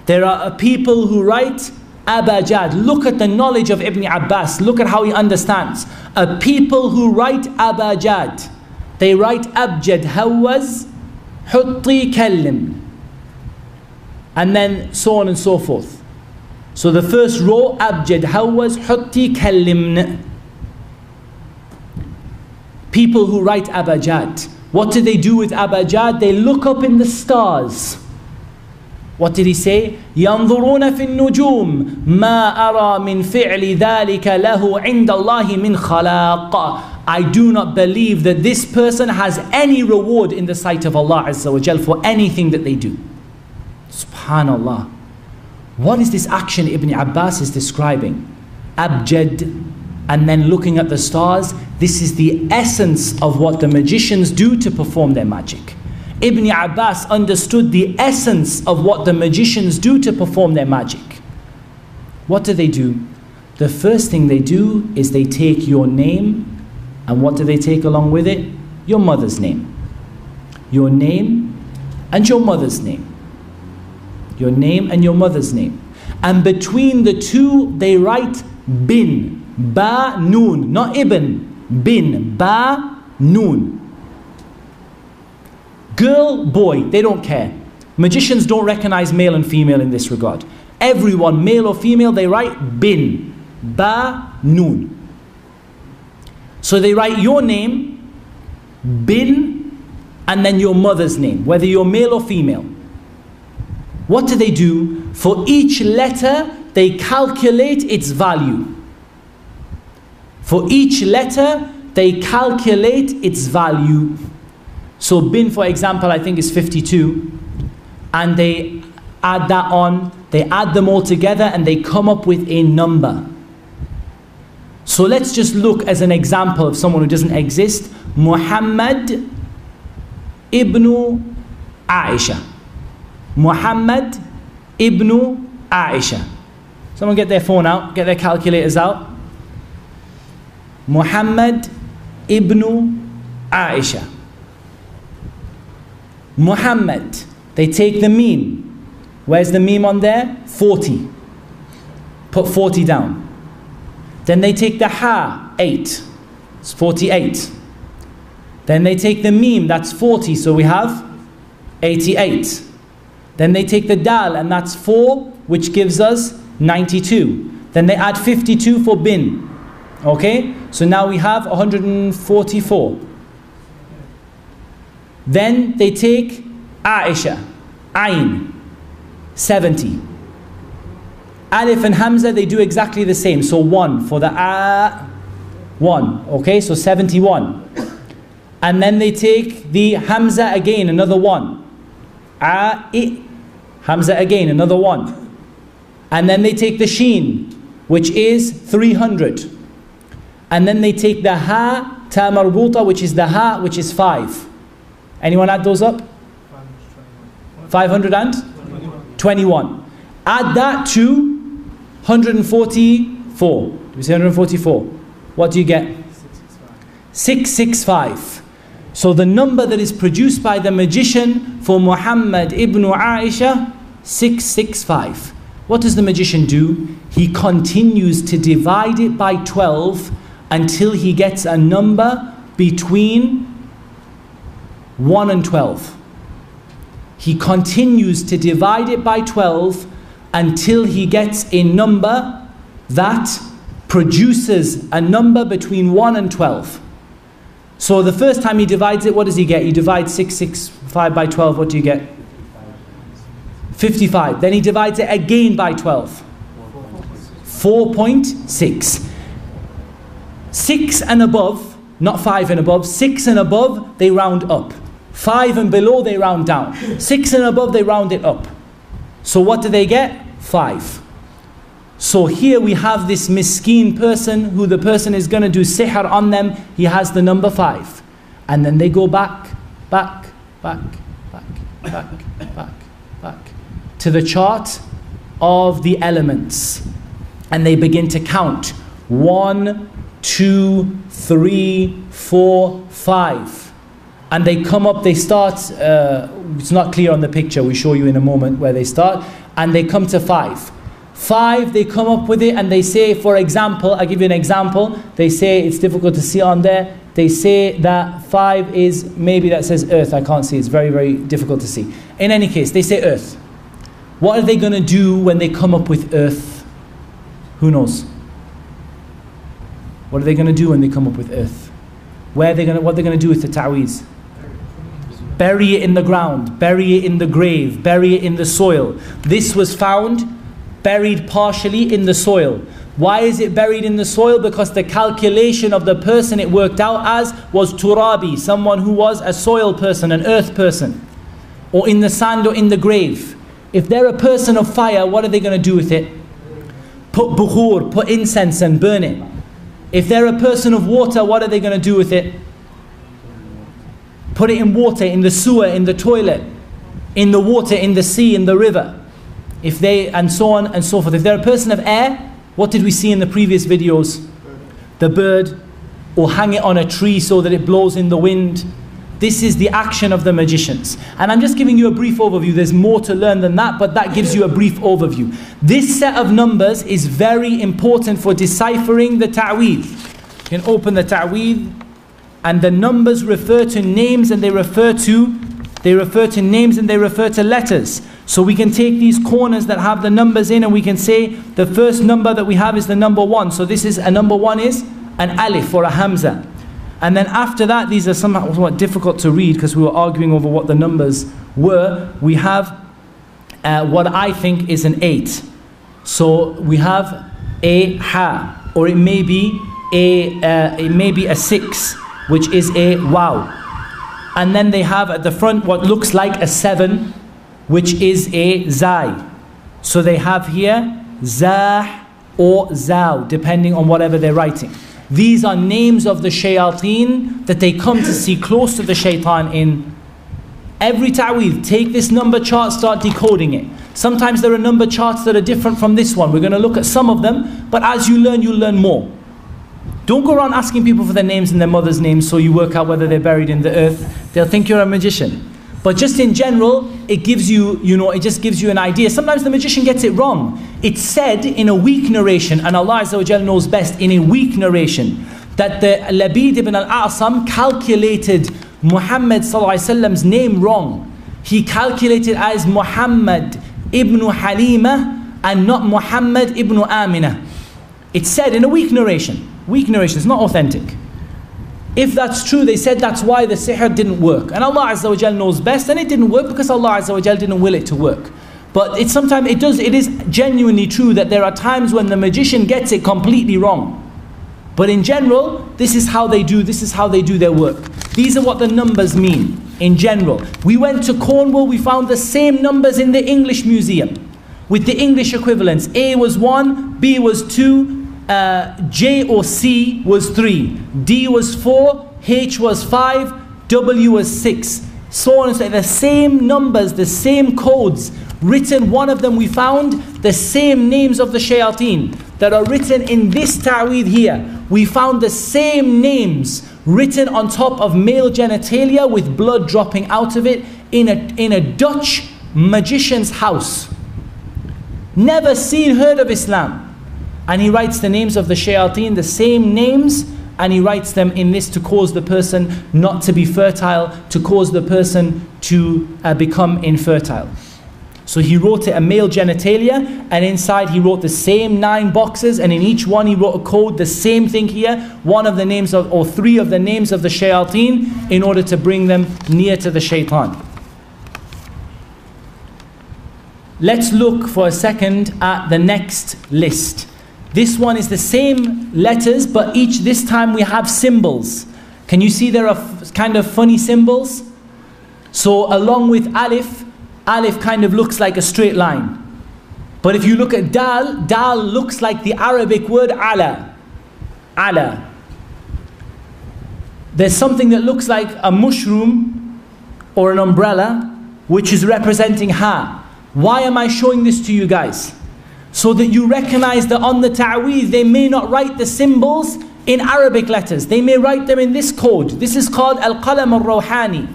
There are a people who write abajad. Look at the knowledge of Ibn Abbas. Look at how he understands. A people who write abajad. They write abjad hawaz, hutti kallim. And then so on and so forth. So the first row, abjad hawaz, hutti kallimn. People who write abajad. What do they do with abajad? They look up in the stars. What did he say? ينظرون في النجوم ما أرى من فعل ذلك له عند الله من خلاق. I do not believe that this person has any reward in the sight of Allah Azza wa Jal for anything that they do. Subhanallah. What is this action Ibn Abbas is describing? Abjad, and then looking at the stars. This is the essence of what the magicians do to perform their magic. Ibn Abbas understood the essence of what the magicians do to perform their magic. What do? The first thing they do is they take your name, and what do they take along with it? Your mother's name. Your name and your mother's name. Your name and your mother's name. And between the two they write bin, ba, noon, not ibn, bin, ba, noon. Girl, boy, they don't care. Magicians don't recognize male and female in this regard. Everyone, male or female, they write bin, ba, noon. So they write your name, bin, and then your mother's name, whether you're male or female. What do? For each letter, they calculate its value. For each letter, they calculate its value. So bin, for example, I think is 52. And they add that on, they add them all together and they come up with a number. So let's just look as an example of someone who doesn't exist. Muhammad ibn Aisha. Muhammad ibn Aisha. Someone get their phone out, get their calculators out. Muhammad ibn Aisha. Muhammad, they take the meme. Where's the meme on there? 40. Put 40 down. Then they take the ha, 8. It's 48. Then they take the meme, that's 40, so we have 88. Then they take the dal, and that's 4, which gives us 92. Then they add 52 for bin. Okay? So now we have 144. Then they take Aisha, Ain, 70. Alif and Hamza, they do exactly the same. So 1 for the A, 1. Okay, so 71. And then they take the Hamza again, another 1. A-I, Hamza again, another 1. And then they take the Sheen, which is 300. And then they take the Ha, Ta marbuta, which is the Ha, which is 5. Anyone add those up? 521. Add that to 144. Do we say 144? What do you get? 665. So the number that is produced by the magician for Muhammad ibn Aisha, 665. What does the magician do? He continues to divide it by 12 until he gets a number between 1 and 12. He continues to divide it by 12 until he gets a number that produces a number between 1 and 12. So the first time he divides it, what does he get? You divide 665 by 12, what do you get? 55. Then he divides it again by 12. 4.6. 6 and above, not 5 and above, 6 and above, they round up. 5 and below, they round down. 6 and above, they round it up. So what do they get? 5. So here we have this miskeen person who the person is going to do sihr on them. He has the number 5. And then they go back to the chart of the elements. And they begin to count. 1, 2, 3, 4, 5. And they come up, they start, it's not clear on the picture, we'll show you in a moment where they start. And they come to 5. 5, they come up with it and they say, for example, I'll give you an example. They say, it's difficult to see on there. They say that 5 is, maybe that says earth, I can't see, it's very, very difficult to see. In any case, they say earth. What are they going to do when they come up with earth? Who knows? What are they going to do when they come up with earth? What are they going to do with the ta'weez? Bury it in the ground, bury it in the grave, bury it in the soil. This was found buried partially in the soil. Why is it buried in the soil? Because the calculation of the person it worked out as was turabi, someone who was a soil person, an earth person, or in the sand or in the grave. If they're a person of fire, what are they going to do with it? Put bukhur, put incense and burn it. If they're a person of water, what are they going to do with it? Put it in water, in the sewer, in the toilet, in the water, in the sea, in the river. If they, and so on and so forth. If they're a person of air, what did we see in the previous videos? The bird, or hang it on a tree so that it blows in the wind. This is the action of the magicians. And I'm just giving you a brief overview. There's more to learn than that, but that gives you a brief overview. This set of numbers is very important for deciphering the ta'weed. You can open the ta'weed, and the numbers refer to names and they refer to names and they refer to letters. So we can take these corners that have the numbers in and we can say the first number that we have is the number 1. So this is, a number 1 is an alif or a hamza. And then after that, these are somewhat difficult to read because we were arguing over what the numbers were. We have what I think is an 8. So we have a ha, or it may be a 6, which is a wow. And then they have at the front what looks like a 7, which is a zai. So they have here zah or zaw, depending on whatever they're writing. These are names of the shayateen that they come to see close to the shaitan in. Every ta'weed, take this number chart, start decoding it. Sometimes there are number charts that are different from this one. We're going to look at some of them, but as you learn, you'll learn more. Don't go around asking people for their names and their mother's names so you work out whether they're buried in the earth. They'll think you're a magician. But just in general, it gives you, it just gives you an idea. Sometimes the magician gets it wrong. It's said in a weak narration, and Allah Azza wa Jal knows best, in a weak narration, that the Labid ibn al-A'sam calculated Muhammad sallallahu alaihi wasallam's name wrong. He calculated as Muhammad ibn Halima and not Muhammad ibn Amina. It's said in a weak narration. Weak narration, it's not authentic. If that's true, they said that's why the sihr didn't work. And Allah Azza wa Jal knows best, and it didn't work because Allah Azza wa Jal didn't will it to work. But it is genuinely true that there are times when the magician gets it completely wrong. But in general, this is how they do their work. These are what the numbers mean in general. We went to Cornwall, we found the same numbers in the English Museum with the English equivalents. A was 1, B was 2, J or C was 3, D was 4, H was 5, W was 6, so on and so on. The same numbers, the same codes written. One of them we found the same names of the shayateen that are written in this ta'weed here. We found the same names written on top of male genitalia with blood dropping out of it in a Dutch magician's house. Never seen, heard of Islam. And he writes the names of the shayateen, the same names, and he writes them in this to cause the person not to be fertile, to cause the person to become infertile. So he wrote it a male genitalia, and inside he wrote the same 9 boxes, and in each one he wrote a code, the same thing here, one of the names of, or 3 of the names of the shayateen, in order to bring them near to the shaitan. Let's look for a second at the next list. This one is the same letters, but this time we have symbols. Can you see there are kind of funny symbols? So along with alif, alif kind of looks like a straight line. But if you look at dal, dal looks like the Arabic word ala. Ala. There's something that looks like a mushroom or an umbrella, which is representing ha. Why am I showing this to you guys? So that you recognize that on the ta'weez, they may not write the symbols in Arabic letters. They may write them in this code. This is called al-qalam al-rawhani.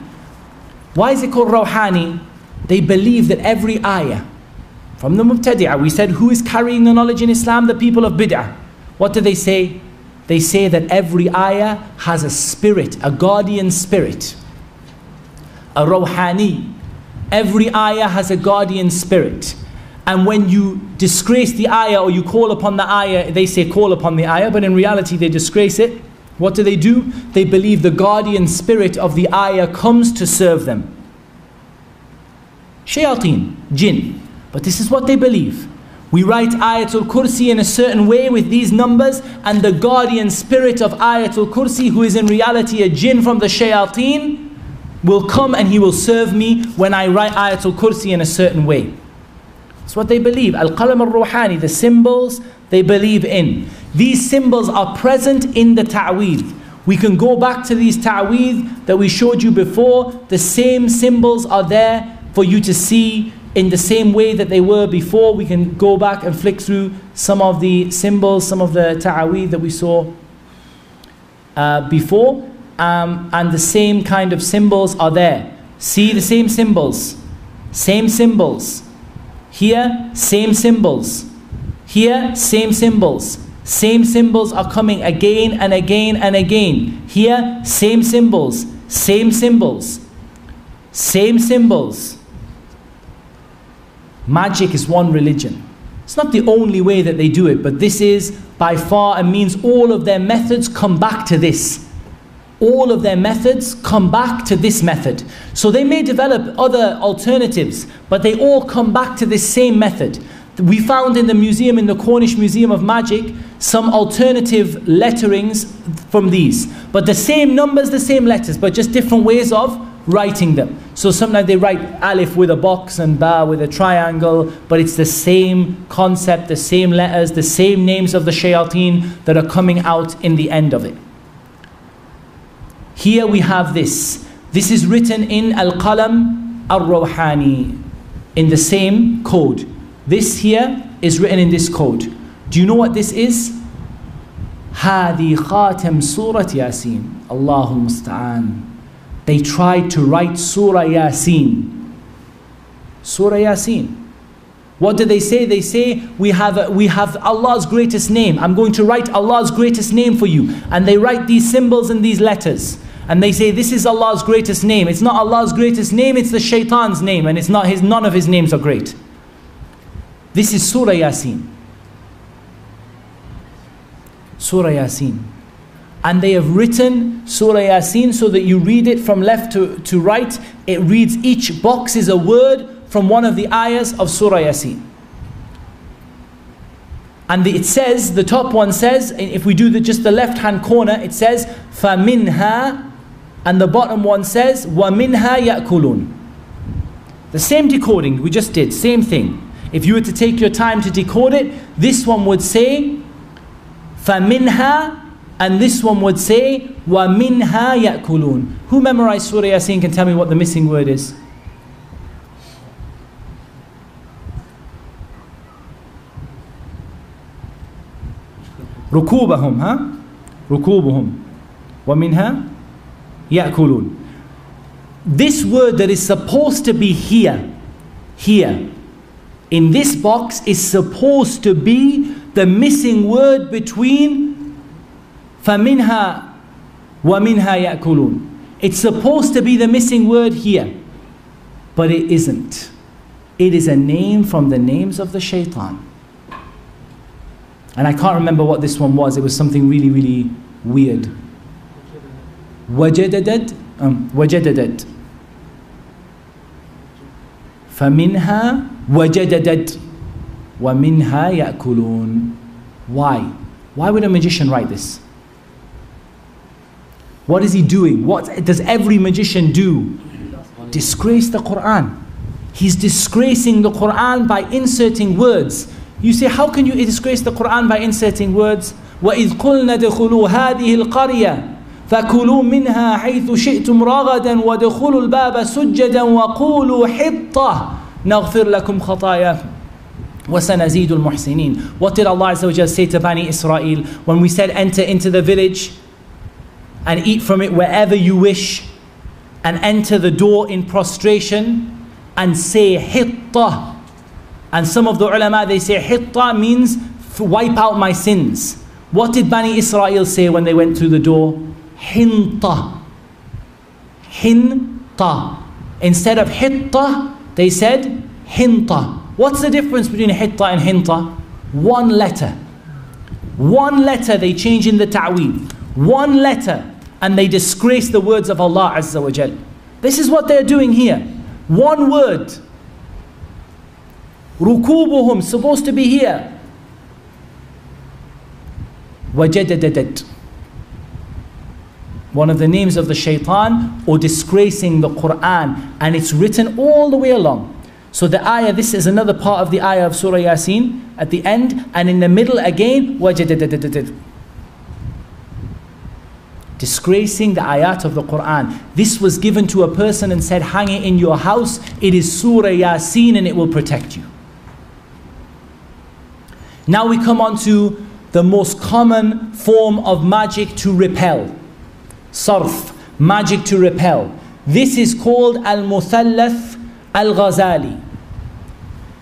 Why is it called rawhani? They believe that every ayah, from the mubtadi'ah, we said, who is carrying the knowledge in Islam? The people of bid'ah. What do they say? They say that every ayah has a spirit, a guardian spirit. A rawhani. Every ayah has a guardian spirit. And when you disgrace the ayah or you call upon the ayah, they say call upon the ayah, but in reality they disgrace it. What do? They believe the guardian spirit of the ayah comes to serve them. Shayateen, jinn. But this is what they believe. We write Ayatul Kursi in a certain way with these numbers, and the guardian spirit of Ayatul Kursi, who is in reality a jinn from the shayateen, will come and he will serve me when I write Ayatul Kursi in a certain way. That's what they believe. Al-Qalam al-Ruhani, the symbols they believe in. These symbols are present in the ta'weed. We can go back to these ta'weed that we showed you before. The same symbols are there for you to see in the same way that they were before. We can go back and flick through some of the symbols, some of the ta'weed that we saw before. And the same kind of symbols are there. See the same symbols. Same symbols. Here, same symbols. Here, same symbols. Same symbols are coming again and again and again. Here, same symbols. Same symbols. Same symbols. Magic is one religion. It's not the only way that they do it, but this is by far and means all of their methods come back to this. All of their methods come back to this method. So they may develop other alternatives, but they all come back to this same method. We found in the museum, in the Cornish Museum of Magic, some alternative letterings from these. But the same numbers, the same letters, but just different ways of writing them. So sometimes they write alif with a box and ba with a triangle, but it's the same concept, the same letters, the same names of the shayateen that are coming out in the end of it. Here we have this. This is written in Al-Qalam Al-Rawhani, in the same code. This here is written in this code. Do you know what this is? Hadi Khatam Surah Yasin. Allahul Musta'an. They tried to write Surah Yasin. Surah Yasin. What do they say? They say, we have Allah's greatest name. I'm going to write Allah's greatest name for you. And they write these symbols and these letters. And they say, this is Allah's greatest name. It's not Allah's greatest name, it's the shaitan's name. And it's not none of his names are great. This is Surah Yasin. Surah Yasin. And they have written Surah Yasin so that you read it from left to right. It reads, each box is a word from one of the ayahs of Surah Yasin. And it says, the top one says, if we do just the left hand corner, it says, فَمِنْهَا, and the bottom one says, وَمِنْهَا يَأْكُلُونَ. The same decoding we just did, same thing. If you were to take your time to decode it, this one would say, فَمِنْهَا, and this one would say, وَمِنْهَا يَأْكُلُونَ. Who memorized Surah Yasin can tell me what the missing word is? ركوبهم, huh? ركوبهم. وَمِنْهَا يَأْكُلُونَ. This word that is supposed to be here, in this box, is supposed to be the missing word between فَمِنْهَا وَمِنْهَا يَأْكُلُونَ. It's supposed to be the missing word here, but it isn't. It is a name from the names of the shaitan. And I can't remember what this one was. It was something really, really weird. وَجَدَدَدْ وَجَدَدَدْ فَمِنْهَا وَجَدَدَدْ وَمِنْهَا يَأْكُلُونَ. Why? Why would a magician write this? What is he doing? What does every magician do? Disgrace the Quran. He's disgracing the Quran by inserting words. You say, how can you disgrace the Quran by inserting words? وَإِذْ قُلْنَا دَخُلُوا هَذِهِ الْقَرْيَةِ فَكُلُوا مِنْهَا حَيْثُ شِئْتُمْ رَغَدًا وَدَخُلُوا الْبَابَ سُجَّدًا وَقُولُوا حِطَّةً نَغْفِرْ لَكُمْ خَطَايَاكُمْ وَسَنَزِيدُ الْمُحْسِنِينَ. What did Allah Azza wa Jalla say to Bani Israel when we said enter into the village and eat from it wherever you wish, and enter the door in prostration and say hitta? And some of the ulama, they say hitta means wipe out my sins. What did Bani Israel say when they went through the door? Hinta. Hinta. Instead of hitta, they said hinta. What's the difference between hitta and hinta? One letter. One letter they change in the ta'weed. One letter, and they disgrace the words of Allah Azza wa Jal. This is what they're doing here. One word. Rukubuhum, supposed to be here. Wajadadadat. One of the names of the shaitan, or disgracing the Quran. And it's written all the way along. So the ayah, this is another part of the ayah of Surah Yasin at the end, and in the middle again, wajadadadat. Disgracing the ayat of the Quran. This was given to a person and said, hang it in your house. It is Surah Yasin and it will protect you. Now we come on to the most common form of magic to repel. Sarf, magic to repel. This is called Al-Muthallath Al-Ghazali.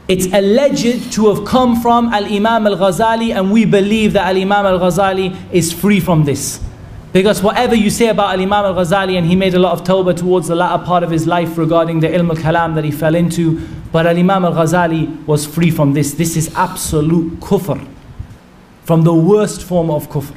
It's alleged to have come from Al-Imam Al-Ghazali, and we believe that Al-Imam Al-Ghazali is free from this. Because whatever you say about Al-Imam Al-Ghazali, and he made a lot of tawbah towards the latter part of his life regarding the ilm al-kalam that he fell into, but Al-Imam Al-Ghazali was free from this. This is absolute kufr, from the worst form of kufr.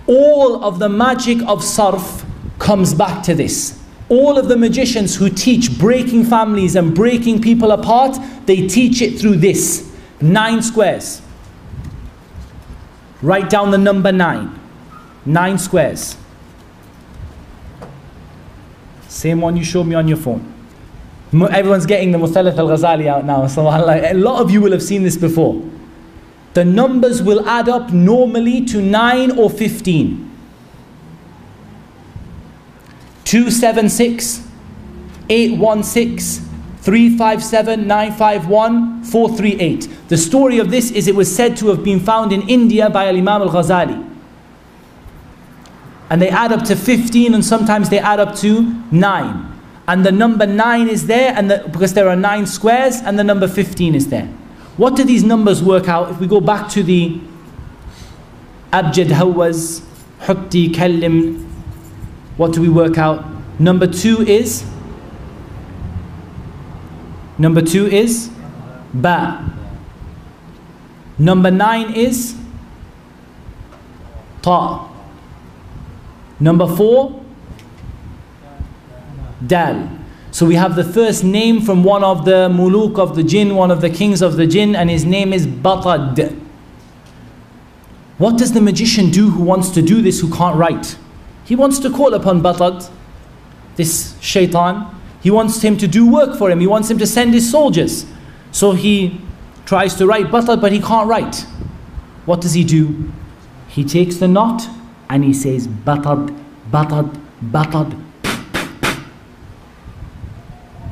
All of the magic of sarf comes back to this. All of the magicians who teach breaking families and breaking people apart, they teach it through this. 9 squares. Write down the number 9. 9 squares. Same one you showed me on your phone. Everyone's getting the Muthallath al-Ghazali out now. So a lot of you will have seen this before. The numbers will add up normally to 9 or 15. 276, 816, 357, 951, 438. The story of this is it was said to have been found in India by Imam al-Ghazali. And they add up to 15, and sometimes they add up to 9. And the number 9 is there, and because there are 9 squares, and the number 15 is there. What do these numbers work out? If we go back to the Abjad Hawaz, Hutti Kallim, what do we work out? Number 2 is Ba. Number 9 is Ta. Number 4, Dal. So we have the first name from one of the muluk of the jinn, one of the kings of the jinn, and his name is Batad. What does the magician do who wants to do this, who can't write? He wants to call upon Batad, this shaitan. He wants him to do work for him. He wants him to send his soldiers. So he tries to write Batad, but he can't write. What does he do? He takes the knot and he says Batad, Batad, Batad.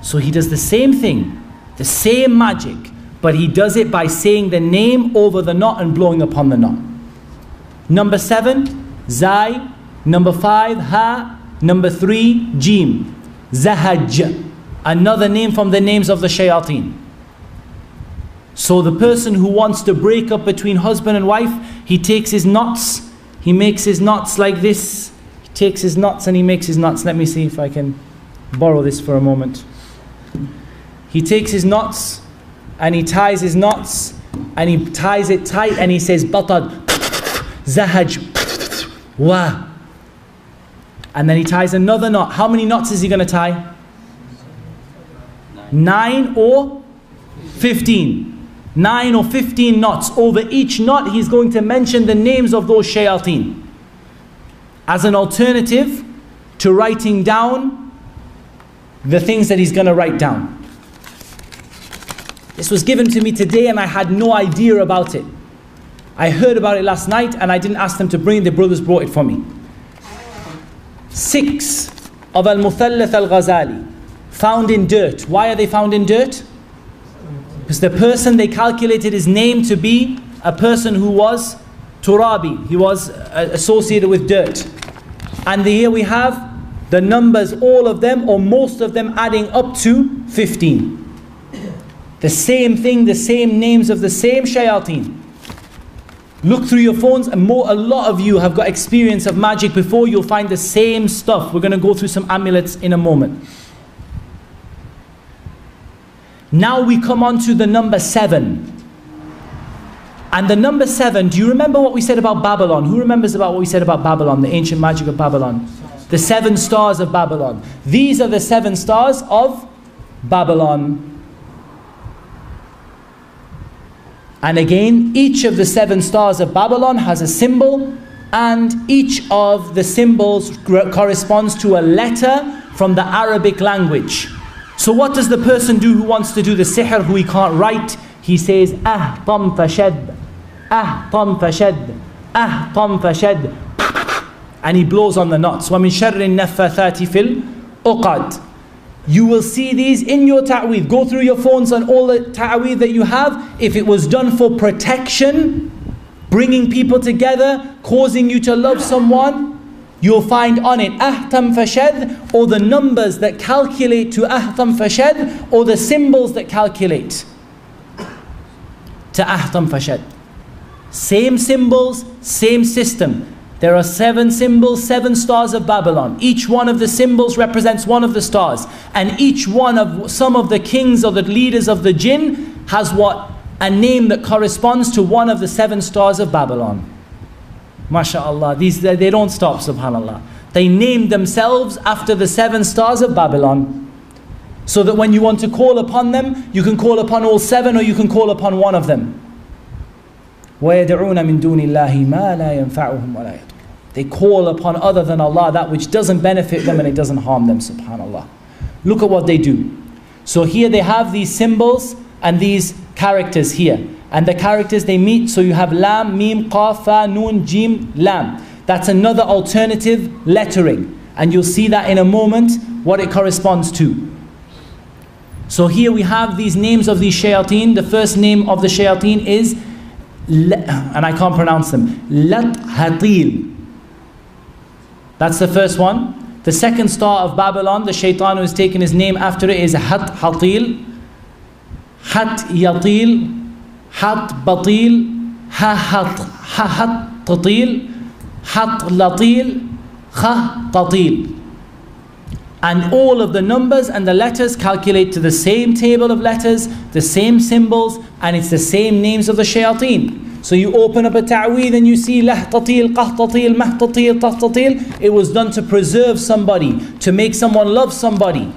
So he does the same thing, the same magic, but he does it by saying the name over the knot and blowing upon the knot. Number 7, Zai, Number 5, ha. Number 3, jim. Zahaj. Another name from the names of the shayateen. So the person who wants to break up between husband and wife, he takes his knots, he makes his knots like this. He takes his knots and he makes his knots. Let me see if I can borrow this for a moment. He takes his knots and he ties his knots and he ties it tight and he says batad, zahaj, wa. And then he ties another knot. How many knots is he going to tie? 9 or 15. 9 or 15 knots. Over each knot he's going to mention the names of those shayateen as an alternative to writing down the things that he's going to write down. This was given to me today and I had no idea about it. I heard about it last night and I didn't ask them to bring it. The brothers brought it for me. 6 of Al-Muthallath Al-Ghazali, found in dirt. Why are they found in dirt? Because the person, they calculated his name to be a person who was turabi. He was associated with dirt. And here we have the numbers, all of them or most of them adding up to 15. The same thing, the same names of the same shayateen. Look through your phones and a lot of you have got experience of magic before. You'll find the same stuff. We're going to go through some amulets in a moment. Now we come on to the number 7. And the number 7, do you remember what we said about Babylon? Who remembers about what we said about Babylon, the ancient magic of Babylon? The 7 stars of Babylon. These are the 7 stars of Babylon. And again, each of the 7 stars of Babylon has a symbol, and each of the symbols corresponds to a letter from the Arabic language. So what does the person do who wants to do the sihr, who he can't write? He says, ahtam fashad, ahtam fashad, ahtam fashad, and he blows on the knots. وَمِن شَرِّ النَّفَّثَاتِ فِي الْعُقَدِ. You will see these in your ta'weed. Go through your phones on all the ta'weed that you have. If it was done for protection, bringing people together, causing you to love someone, you'll find on it ahtam fashad, or the numbers that calculate to ahtam fashad, or the symbols that calculate to ahtam fashad. Same symbols, same system. There are 7 symbols, 7 stars of Babylon. Each one of the symbols represents one of the stars. And each one of some of the kings or the leaders of the jinn has what? A name that corresponds to one of the 7 stars of Babylon. MashaAllah. They don't stop, subhanAllah. They named themselves after the 7 stars of Babylon. So that when you want to call upon them, you can call upon all 7 or you can call upon one of them. وَيَدْعُونَ مِن دُونِ اللَّهِ مَا لَا يَنْفَعُهُمْ وَلَا يَضُرُّهُمْ. They call upon other than Allah that which doesn't benefit them and it doesn't harm them, subhanAllah. Look at what they do. So here they have these symbols and these characters here. And the characters they meet, so you have Lam, Mim, Qaf, Fa, Nun, Jim, Lam. That's another alternative lettering. And you'll see that in a moment, what it corresponds to. So here we have these names of these shayateen. The first name of the shayateen is, and I can't pronounce them, Lat Hatil. That's the first one. The second star of Babylon, the shaitan who has taken his name after it, is Hat Hatil, Hat Yatil, Hat Batil, Ha Hat Tatil, Hat Latil, Ha Tatil. And all of the numbers and the letters calculate to the same table of letters, the same symbols, and it's the same names of the shayateen. So you open up a ta'weed and you see Lahtatil, Qahtatil, Mahtatil, Tahtatil. It was done to preserve somebody, to make someone love somebody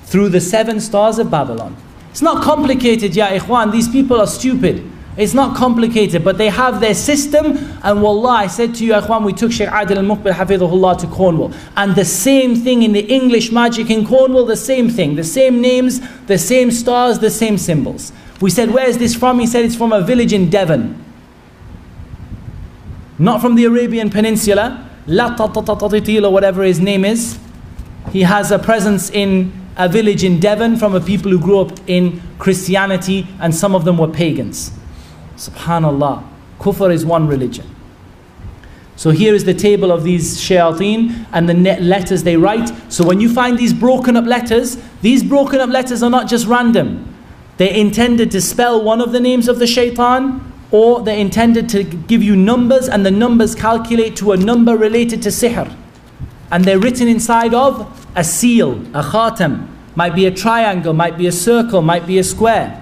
through the 7 stars of Babylon. It's not complicated, ya ikhwan. These people are stupid. It's not complicated, but they have their system. And wallah, I said to you, ikhwan, we took Shaykh Adil al-Muqbil hafidhahullah to Cornwall. And the same thing in the English magic in Cornwall, the same thing. The same names, the same stars, the same symbols. We said, where is this from? He said, it's from a village in Devon. Not from the Arabian Peninsula. Latatatil or whatever his name is. He has a presence in a village in Devon from a people who grew up in Christianity, and some of them were pagans. Subhanallah. Kufr is one religion. So here is the table of these shayateen and the letters they write. So when you find these broken up letters are not just random. They're intended to spell one of the names of the shaitan, or they're intended to give you numbers, and the numbers calculate to a number related to sihr. And they're written inside of a seal, a khatam. Might be a triangle, might be a circle, might be a square.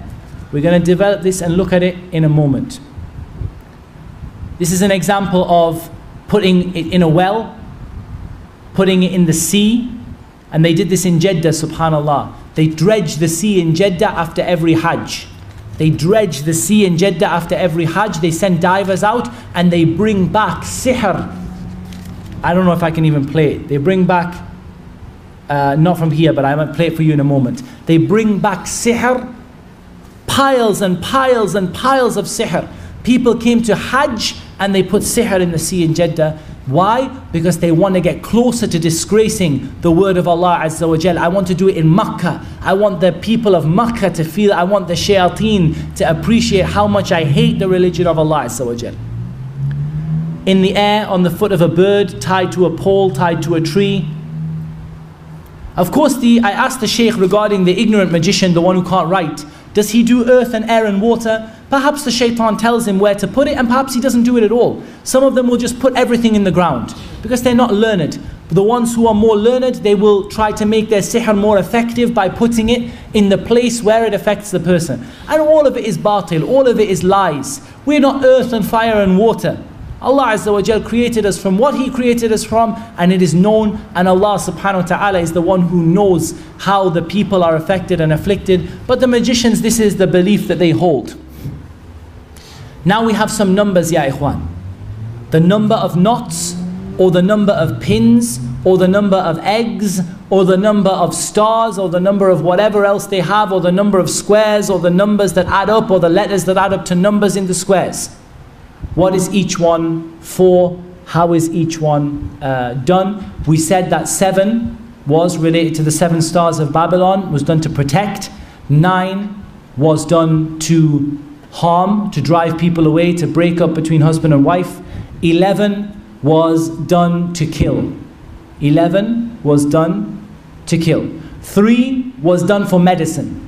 We're going to develop this and look at it in a moment. This is an example of putting it in a well, putting it in the sea, and they did this in Jeddah, subhanallah. They dredge the sea in Jeddah after every Hajj. They dredge the sea in Jeddah after every Hajj. They send divers out and they bring back sihr. I don't know if I can even play it. They bring back, not from here, but I might play it for you in a moment. They bring back sihr, piles and piles and piles of sihr. People came to Hajj and they put sihr in the sea in Jeddah. Why? Because they want to get closer to disgracing the word of Allah Azza wa Jal. I want to do it in Makkah. I want the people of Makkah to feel, I want the shayateen to appreciate how much I hate the religion of Allah Azza wa Jal. In the air, on the foot of a bird, tied to a pole, tied to a tree. Of course, I asked the Shaykh regarding the ignorant magician, the one who can't write. Does he do earth and air and water? Perhaps the shaitan tells him where to put it, and perhaps he doesn't do it at all. Some of them will just put everything in the ground because they're not learned. The ones who are more learned, they will try to make their sihr more effective by putting it in the place where it affects the person. And all of it is batil, all of it is lies. We're not earth and fire and water. Allah Azza wa Jal created us from what He created us from, and it is known, and Allah subhanahu wa ta'ala is the one who knows how the people are affected and afflicted. But the magicians, this is the belief that they hold. Now we have some numbers, ya ikhwan. The number of knots, or the number of pins, or the number of eggs, or the number of stars, or the number of whatever else they have, or the number of squares, or the numbers that add up, or the letters that add up to numbers in the squares. What is each one for? How is each one done? We said that 7 was related to the 7 stars of Babylon, was done to protect. 9 was done to harm, to drive people away, to break up between husband and wife. 11 was done to kill. 11 was done to kill. 3 was done for medicine,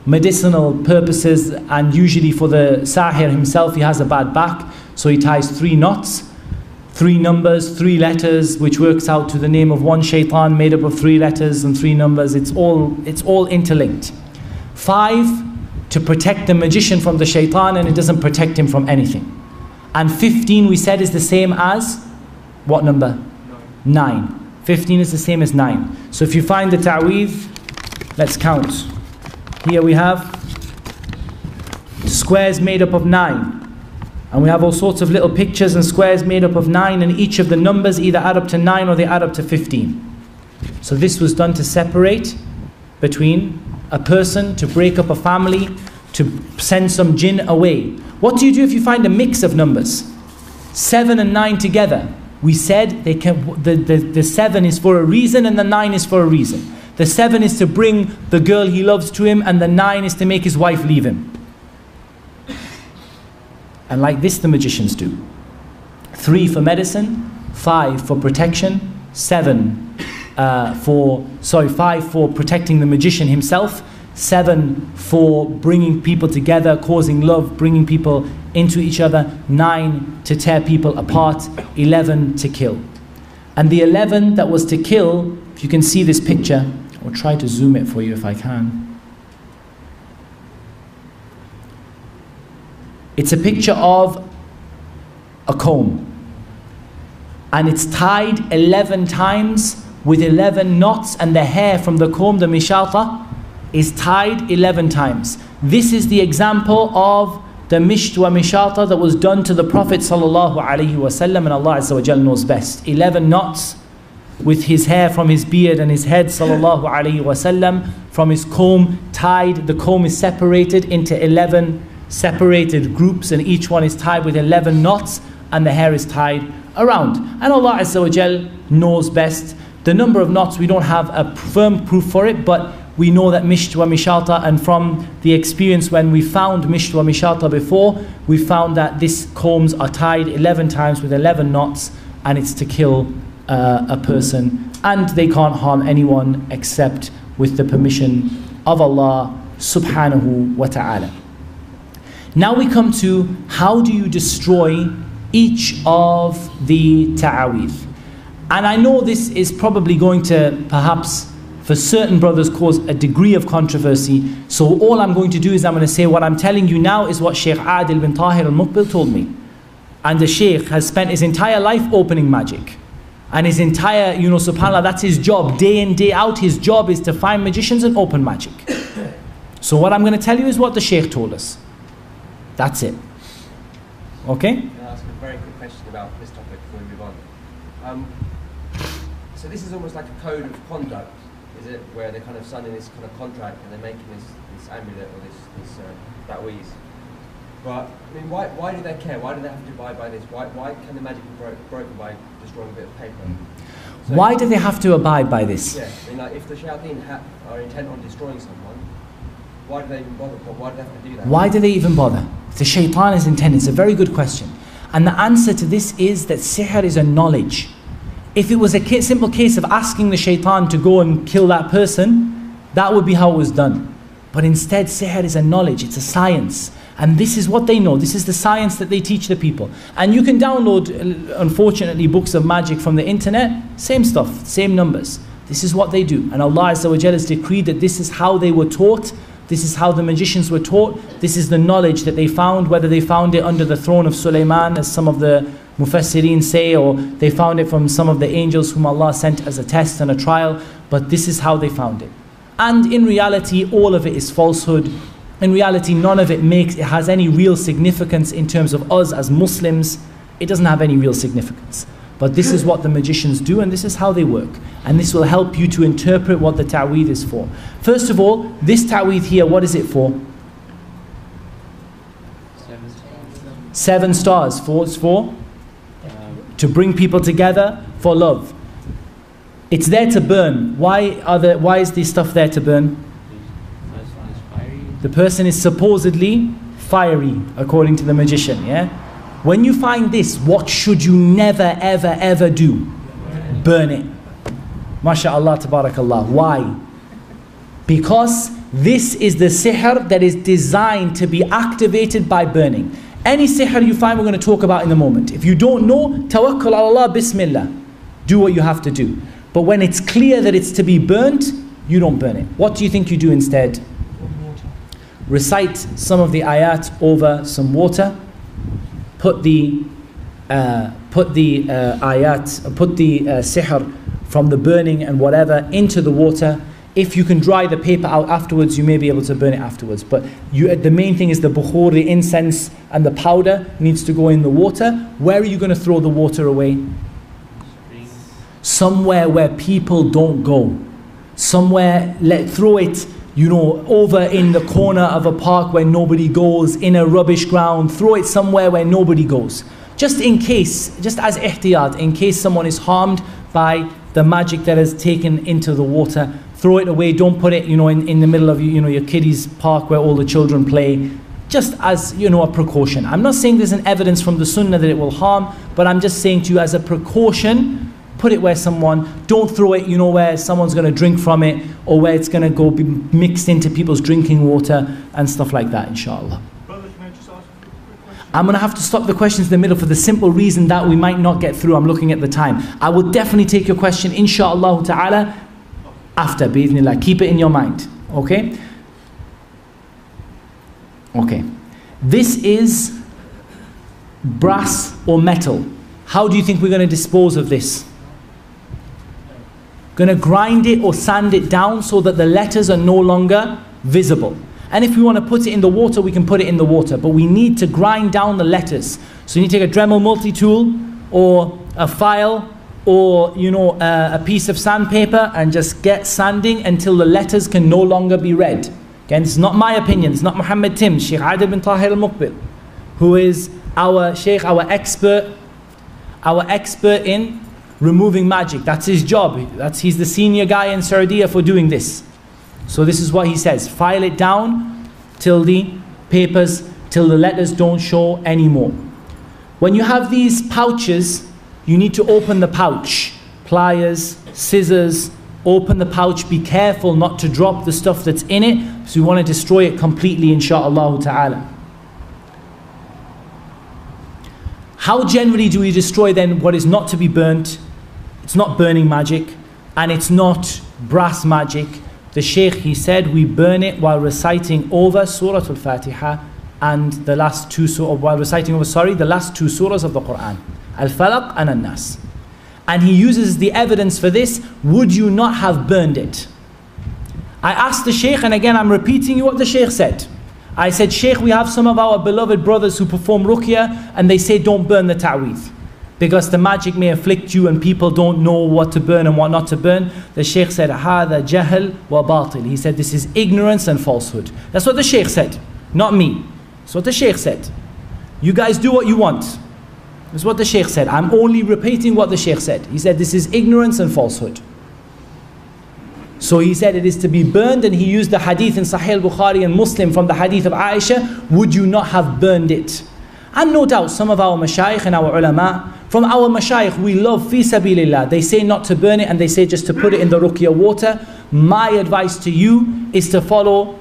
medicinal purposes, and usually for the sahir himself. He has a bad back, so he ties 3 knots, 3 numbers, 3 letters, which works out to the name of one shaitan made up of 3 letters and 3 numbers. It's all interlinked. 5 to protect the magician from the shaitan, and it doesn't protect him from anything. And 15 we said is the same as what number? 9. 15 is the same as 9. So if you find the ta'weez, let's count. Here we have squares made up of 9. And we have all sorts of little pictures and squares made up of 9, and each of the numbers either add up to 9 or they add up to 15. So this was done to separate between a person, to break up a family, to send some jinn away. What do you do if you find a mix of numbers? 7 and 9 together. We said they can, the 7 is for a reason and the 9 is for a reason. The 7 is to bring the girl he loves to him, and the 9 is to make his wife leave him. And like this the magicians do. 3 for medicine, 5 for protection, 5 for protecting the magician himself, 7 for bringing people together, causing love, bringing people into each other, 9 to tear people apart, 11 to kill. And the 11 that was to kill, if you can see this picture, I'll try to zoom it for you if I can. It's a picture of a comb, and it's tied 11 times with 11 knots, and the hair from the comb, the mishata, is tied 11 times. This is the example of the mishtwa mishata that was done to the Prophet sallallahu alaihi wasallam, and Allah Azza wa Jal knows best. 11 knots with his hair from his beard and his head sallallahu alaihi wasallam, from his comb tied. The comb is separated into 11 separated groups, and each one is tied with 11 knots, and the hair is tied around. And Allah Azza wa Jal knows best. The number of knots, we don't have a firm proof for it, but we know that misht wa mishata, and from the experience when we found misht wa mishata before, we found that these combs are tied 11 times with 11 knots, and it's to kill a person, and they can't harm anyone except with the permission of Allah subhanahu wa ta'ala. Now we come to how do you destroy each of the ta'awith. And I know this is probably going to perhaps for certain brothers cause a degree of controversy, so all I'm going to do is I'm going to say what I'm telling you now is what Shaykh Adil bin Tahir al-Muqbil told me. And the Shaykh has spent his entire life opening magic. And his entire, subhanAllah, that's his job. Day in, day out, his job is to find magicians and open magic. So what I'm going to tell you is what the Shaykh told us. That's it. Okay? Can I ask a very quick question about this topic before we move on? So this is almost like a code of conduct, is it? Where they're kind of signing this kind of contract and they're making this amulet or this ta'weez. But I mean, why do they care? Why do they have to abide by this? Why can the magic be broken by destroying a bit of paper? So why do they have to abide by this? Yeah, I mean, like if the shayateen are intent on destroying someone, why do they even bother? Why do they have to do that? Why do they even bother? If the shaitan is intended, it's a very good question. And the answer to this is that sihr is a knowledge. If it was a simple case of asking the shaitan to go and kill that person, that would be how it was done. But instead, sihr is a knowledge, it's a science. And this is what they know. This is the science that they teach the people. And you can download, unfortunately, books of magic from the internet. Same stuff, same numbers. This is what they do. And Allah Azza wa Jalla has decreed that this is how they were taught. This is how the magicians were taught. This is the knowledge that they found, whether they found it under the throne of Sulaiman, as some of the Mufassirin say, or they found it from some of the angels whom Allah sent as a test and a trial. But this is how they found it. And in reality, all of it is falsehood. In reality, none of it has any real significance in terms of us as Muslims. It doesn't have any real significance. But this is what the magicians do, and this is how they work. And this will help you to interpret what the ta'weed is for. First of all, this ta'weed here, what is it for? 7 stars. It's for? To bring people together for love. It's there to burn. Why is this stuff there to burn? The person is supposedly fiery, according to the magician, yeah? When you find this, what should you never, ever, ever do? Burn it. MashaAllah, tabarakallah. Why? Because this is the sihr that is designed to be activated by burning. Any sihr you find, we're going to talk about in a moment. If you don't know, tawakkul ala Allah, bismillah. Do what you have to do. But when it's clear that it's to be burnt, you don't burn it. What do you think you do instead? Recite some of the ayat over some water. Put the sihr from the burning and whatever into the water. If you can dry the paper out afterwards, you may be able to burn it afterwards. But the main thing is the bukhur, the incense and the powder needs to go in the water. Where are you going to throw the water away? Somewhere where people don't go. Somewhere, throw it, over in the corner of a park where nobody goes, in a rubbish ground. Throw it somewhere where nobody goes. Just in case, just as ihtiyat, in case someone is harmed by the magic that is taken into the water. Throw it away. Don't put it, in the middle of your kiddies' park where all the children play. Just as, a precaution. I'm not saying there's an evidence from the sunnah that it will harm, but I'm just saying to you as a precaution, put it where don't throw it, where someone's going to drink from it, or where it's going to go be mixed into people's drinking water and stuff like that, inshallah. Brother, can I just ask a quick question? I'm going to have to stop the questions in the middle for the simple reason that we might not get through. I'm looking at the time. I will definitely take your question, inshallah ta'ala, after, bi'idhnillah. Keep it in your mind, okay? Okay. This is brass or metal. How do you think we're going to dispose of this? Going to grind it or sand it down so that the letters are no longer visible. And if we want to put it in the water, we can put it in the water. But we need to grind down the letters. So you need to take a Dremel multi-tool or a file or a piece of sandpaper and just get sanding until the letters can no longer be read. Again, this is not my opinion. It's not Muhammad Tim, Shaykh Adil bin Tahir al-Muqbil, who is our Shaykh, our expert in removing magic. That's his job. He's the senior guy in Saudi for doing this. So this is what he says: file it down till the papers, till the letters don't show anymore. When you have these pouches, you need to open the pouch. Pliers, scissors, open the pouch. Be careful not to drop the stuff that's in it, so you want to destroy it completely, insha'Allah ta'ala. How generally do we destroy then what is not to be burnt? It's not burning magic, and it's not brass magic. The Shaykh, he said, we burn it while reciting over Surah Al-Fatiha and the last two the last two surahs of the Quran, Al-Falaq and An-Nas. And he uses the evidence for this: would you not have burned it? I asked the Shaykh, and again I'm repeating you what the Shaykh said. I said, Shaykh, we have some of our beloved brothers who perform Ruqya, and they say don't burn the ta'weez, because the magic may afflict you and people don't know what to burn and what not to burn. The Shaykh said, هَذَا جَهَل وَبَاطِل. He said, this is ignorance and falsehood. That's what the Shaykh said, not me. That's what the Shaykh said. You guys do what you want. That's what the Shaykh said. I'm only repeating what the Shaykh said. He said, this is ignorance and falsehood. So he said it is to be burned, and he used the hadith in Sahih Bukhari and Muslim from the hadith of Aisha, would you not have burned it? And no doubt some of our mashayikh and our ulama, from our mashayikh we love fi sabilillah, they say not to burn it, and they say just to put it in the Ruqya water. My advice to you is to follow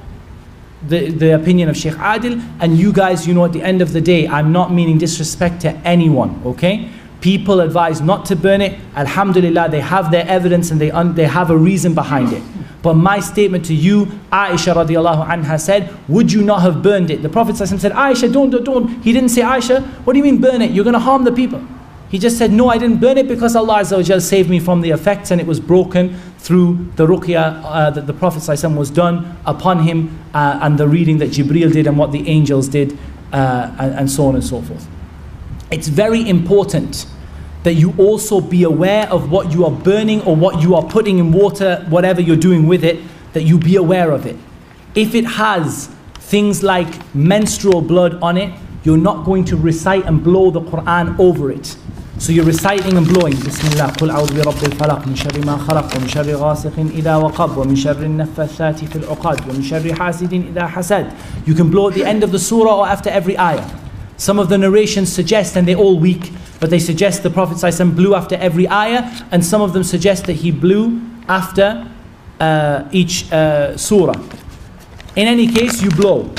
the opinion of Shaykh Adil. And you guys, you know, at the end of the day, I'm not meaning disrespect to anyone, okay? People advise not to burn it. Alhamdulillah, they have their evidence and they have a reason behind it. But my statement to you, Aisha radiallahu anha said, would you not have burned it? The Prophet said, Aisha, don't. He didn't say, Aisha, what do you mean burn it? You're going to harm the people. He just said, no, I didn't burn it because Allah Azza wa Jal saved me from the effects, and it was broken through the Ruqya that the Prophet was done upon him, and the reading that Jibreel did and what the angels did, and so on and so forth. It's very important that you also be aware of what you are burning or what you are putting in water, whatever you're doing with it, that you be aware of it. If it has things like menstrual blood on it, you're not going to recite and blow the Quran over it. So you're reciting and blowing. Bismillah, قُلْ أَعُوذُ بِرَبِّ الْفَلَقِ مِنْ شَرِّ مَا خَلَقَ وَمِنْ شَرِّ غَاسِقٍ إِذَا وَقَبَ وَمِنْ شَرِّ النَّفَّثَاتِ فِي الْعُقَدِ وَمِنْ شَرِّ حَاسِدٍ إِذَا حَسَدَ. You can blow at the end of the surah or after every ayah. Some of the narrations suggest, and they're all weak, but they suggest the Prophet ﷺ blew after every ayah, and some of them suggest that he blew after each surah. In any case, you blow.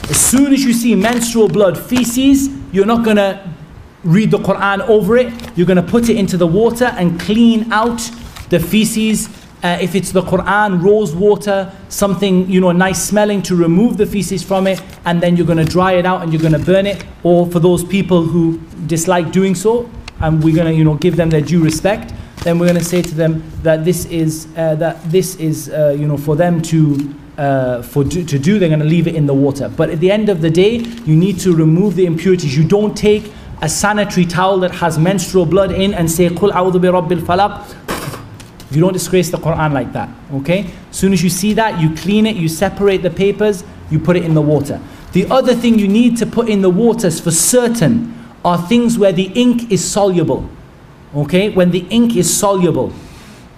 As soon as you see menstrual blood, feces, you're not going to read the Quran over it. You're going to put it into the water and clean out the feces. If it's the Quran, rose water, something, you know, nice smelling, to remove the feces from it, and then you're going to dry it out and you're going to burn it. Or for those people who dislike doing so, and we're going to, you know, give them their due respect, then we're going to say to them that this is you know, for them to do. They're going to leave it in the water. But at the end of the day, you need to remove the impurities. You don't take a sanitary towel that has menstrual blood in and say قُلْ أَعُوذُ بِرَبِّ الْفَلَقِ. You don't disgrace the Quran like that, okay? As soon as you see that, you clean it, you separate the papers, you put it in the water. The other thing you need to put in the waters for certain are things where the ink is soluble, okay? When the ink is soluble,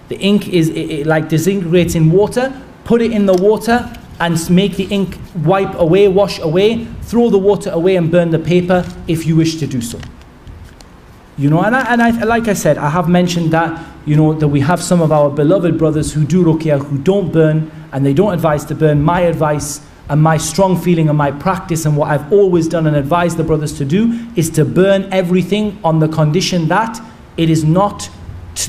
the ink is like disintegrates in water, put it in the water and make the ink wipe away, wash away, throw the water away and burn the paper if you wish to do so. You know, and I, like I said, I have mentioned that, you know, that we have some of our beloved brothers who do Ruqya, who don't burn, and they don't advise to burn. My advice and my strong feeling and my practice and what I've always done and advised the brothers to do is to burn everything on the condition that it is not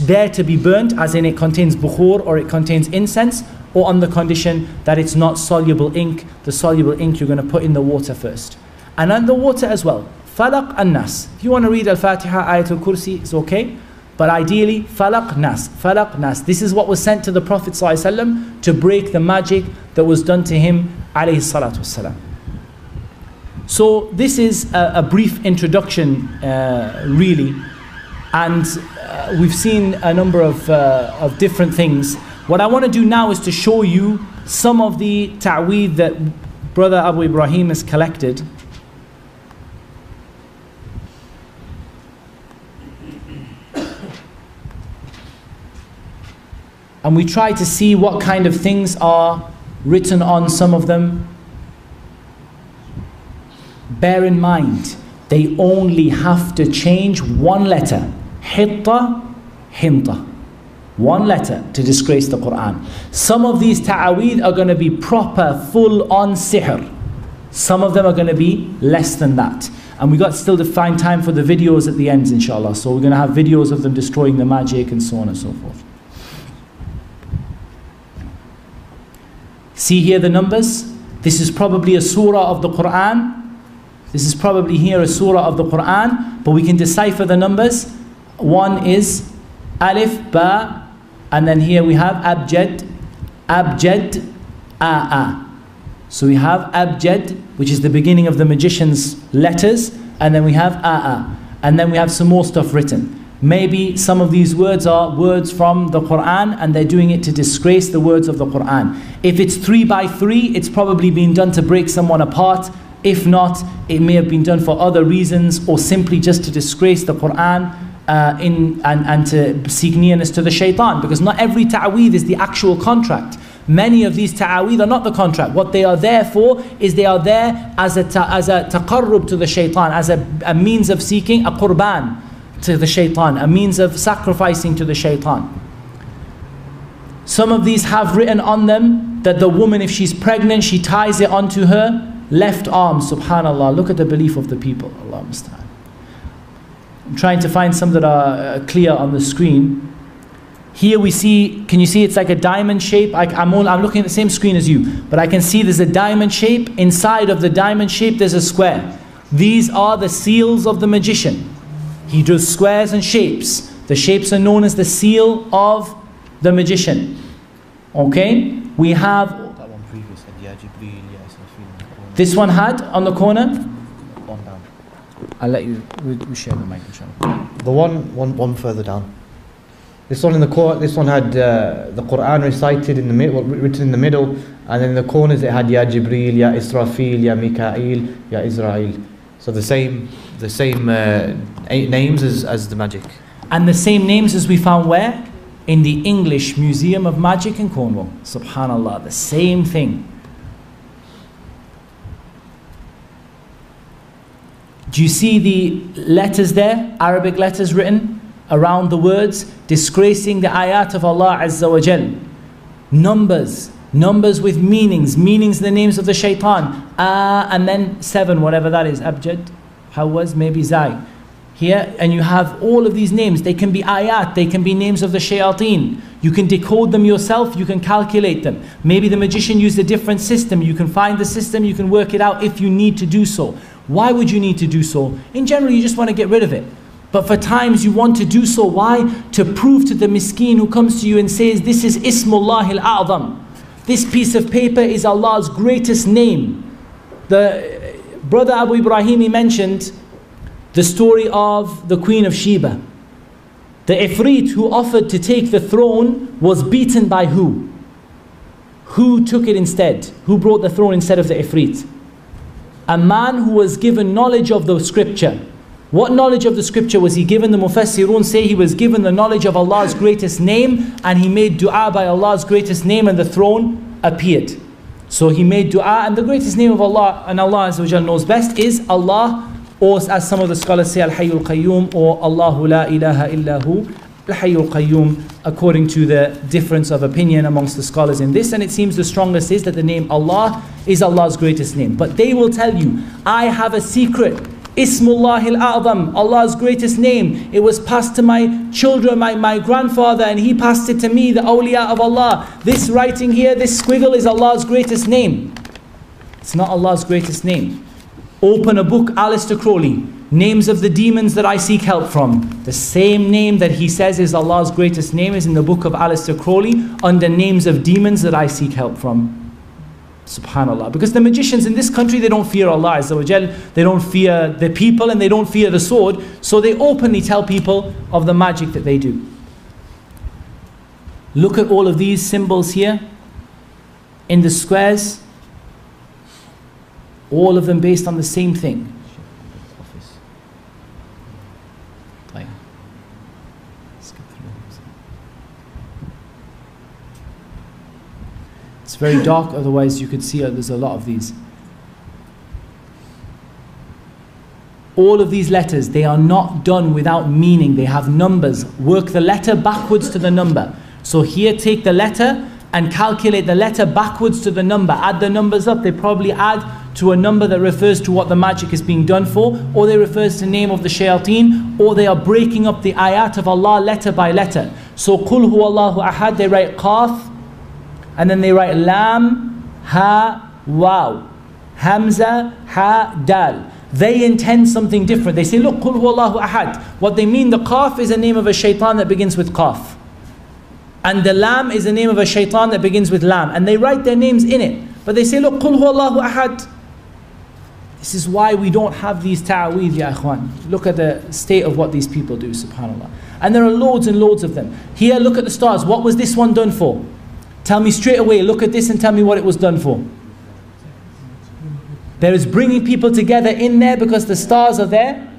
there to be burnt, as in it contains bukhur or it contains incense, or on the condition that it's not soluble ink. The soluble ink you're going to put in the water first. And then the water as well. Falaq and Nas. If you want to read Al-Fatiha, Ayatul Kursi, it's okay. But ideally, Falaq, Nas. Falaq, Nas. This is what was sent to the Prophet ﷺ to break the magic that was done to him, alayhi salatu wasalam. So this is a brief introduction, really. And we've seen a number of different things. What I want to do now is to show you some of the ta'weed that Brother Abu Ibrahim has collected. and we try to see what kind of things are written on some of them. Bear in mind, they only have to change one letter. Hitta, hinta. One letter to disgrace the Quran. Some of these ta'aweed are going to be proper, full-on sihr. Some of them are going to be less than that. And we got still to find time for the videos at the end, inshallah. So we're going to have videos of them destroying the magic and so on and so forth. See here the numbers? This is probably a surah of the Quran. This is probably here a surah of the Quran, but we can decipher the numbers. One is alif, ba, and then here we have abjad, abjad, a. So we have abjad, which is the beginning of the magician's letters, and then we have a. And then we have some more stuff written. Maybe some of these words are words from the Quran, and they're doing it to disgrace the words of the Quran. If it's 3 by 3, it's probably been done to break someone apart. If not, it may have been done for other reasons, or simply just to disgrace the Quran and to seek nearness to the shaitan. Because not every ta'weed is the actual contract. Many of these ta'aweed are not the contract. What they are there for is they are there as a taqarrub to the shaitan, as a means of seeking a qurban to the shaitan, a means of sacrificing to the shaitan. Some of these have written on them that the woman, if she's pregnant, she ties it onto her left arm. Subhanallah, look at the belief of the people. Allah musta'an. I'm trying to find some that are clear on the screen. Here we see, can you see it's like a diamond shape? I'm looking at the same screen as you, but I can see there's a diamond shape. Inside of the diamond shape there's a square. These are the seals of the magician. He does squares and shapes. The shapes are known as the seal of the magician. Okay? We have... That one previous had Ya Jibreel, Ya Israfil. This one had on the corner? One down. I'll let you, we share the mic, inshallah. The one further down. This one in the corner, this one had the Quran recited in the middle, written in the middle, and in the corners it had Ya Jibreel, Ya Israfil, Ya Mikael, Ya Israel. So the same 8 names as the magic. And the same names as we found where? In the English Museum of Magic in Cornwall. Subhanallah, the same thing. Do you see the letters there? Arabic letters written around the words, disgracing the ayat of Allah Azza wa Jal. Numbers with meanings the names of the shaitan. And then 7, whatever that is, abjad, hawaz, maybe zai. Here, and you have all of these names. They can be ayat, they can be names of the shayateen. You can decode them yourself, you can calculate them. Maybe the magician used a different system. You can find the system, you can work it out if you need to do so. Why would you need to do so? In general, you just want to get rid of it. But for times you want to do so. Why? To prove to the miskeen who comes to you and says, this is Ismullah al-A'zam. This piece of paper is Allah's greatest name. The brother Abu Ibrahim, he mentioned the story of the Queen of Sheba. The Ifrit who offered to take the throne was beaten by who? Who took it instead? Who brought the throne instead of the Ifrit? A man who was given knowledge of the scripture. What knowledge of the scripture was he given? The Mufassirun say he was given the knowledge of Allah's greatest name, and he made dua by Allah's greatest name, and the throne appeared. So he made dua, and the greatest name of Allah, and Allah Azza wa Jalla knows best, is Allah, or as some of the scholars say, Al-Hayyul Qayyum, or Allahu la ilaha illahu, Al-Hayyul Qayyum, according to the difference of opinion amongst the scholars in this. And it seems the strongest is that the name Allah is Allah's greatest name. But they will tell you, I have a secret, Ismullah al-A'zam, Allah's greatest name. It was passed to my children, my grandfather, and he passed it to me, the awliya of Allah. This writing here, this squiggle is Allah's greatest name. It's not Allah's greatest name. Open a book, Aleister Crowley, names of the demons that I seek help from. The same name that he says is Allah's greatest name is in the book of Aleister Crowley under names of demons that I seek help from. Subhanallah. Because the magicians in this country, they don't fear Allah Azza wa Jal, they don't fear the people, and they don't fear the sword, so they openly tell people of the magic that they do. Look at all of these symbols here in the squares, all of them based on the same thing. It's very dark, otherwise you could see there's a lot of these. All of these letters, they are not done without meaning. They have numbers. Work the letter backwards to the number. So here, take the letter and calculate the letter backwards to the number. Add the numbers up. They probably add to a number that refers to what the magic is being done for, or they refers to the name of the shayateen, or they are breaking up the ayat of Allah letter by letter. So Qul huwallahu ahad, they write qaf, and then they write lam, ha, waw, hamza, ha, dal. They intend something different. They say, look, Qul huwallahu ahad. What they mean, the qaf is a name of a shaitan that begins with qaf. And the lam is the name of a shaitan that begins with lam. And they write their names in it. But they say, look, Qul huwallahu ahad. This is why we don't have these ta'aweed, ya ikhwan. Look at the state of what these people do, subhanAllah. And there are loads and loads of them. Here, look at the stars. What was this one done for? Tell me straight away, look at this and tell me what it was done for. There is bringing people together in there because the stars are there,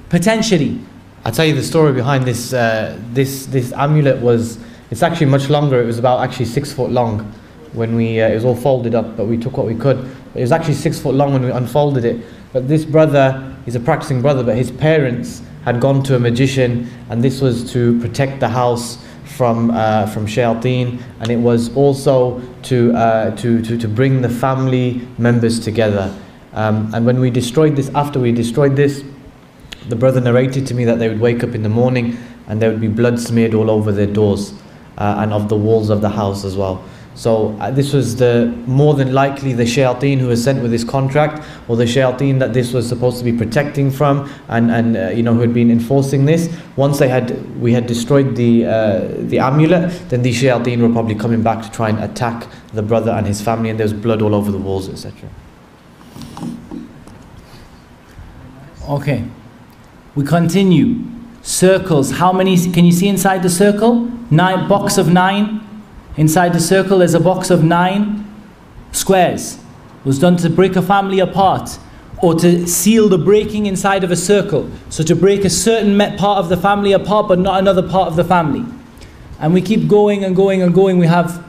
potentially. I'll tell you the story behind this. This amulet was, it's actually much longer. It was about actually 6 foot long when we, it was all folded up, but we took what we could. It was actually 6 foot long when we unfolded it. But this brother, he's a practicing brother, but his parents had gone to a magician, and this was to protect the house from shayateen, and it was also to bring the family members together. And when we destroyed this, after we destroyed this, the brother narrated to me that they would wake up in the morning and there would be blood smeared all over their doors and of the walls of the house as well. So this was more than likely the shayateen who was sent with this contract, or the shayateen that this was supposed to be protecting from, and who had been enforcing this. Once we had destroyed the amulet, then the shayateen were probably coming back to try and attack the brother and his family, and there was blood all over the walls, etc. Okay, we continue. Circles. How many can you see inside the circle? 9, box of 9. Inside the circle there's a box of 9 squares. It was done to break a family apart, or to seal the breaking inside of a circle. So to break a certain part of the family apart, but not another part of the family. And we keep going and going and going. We have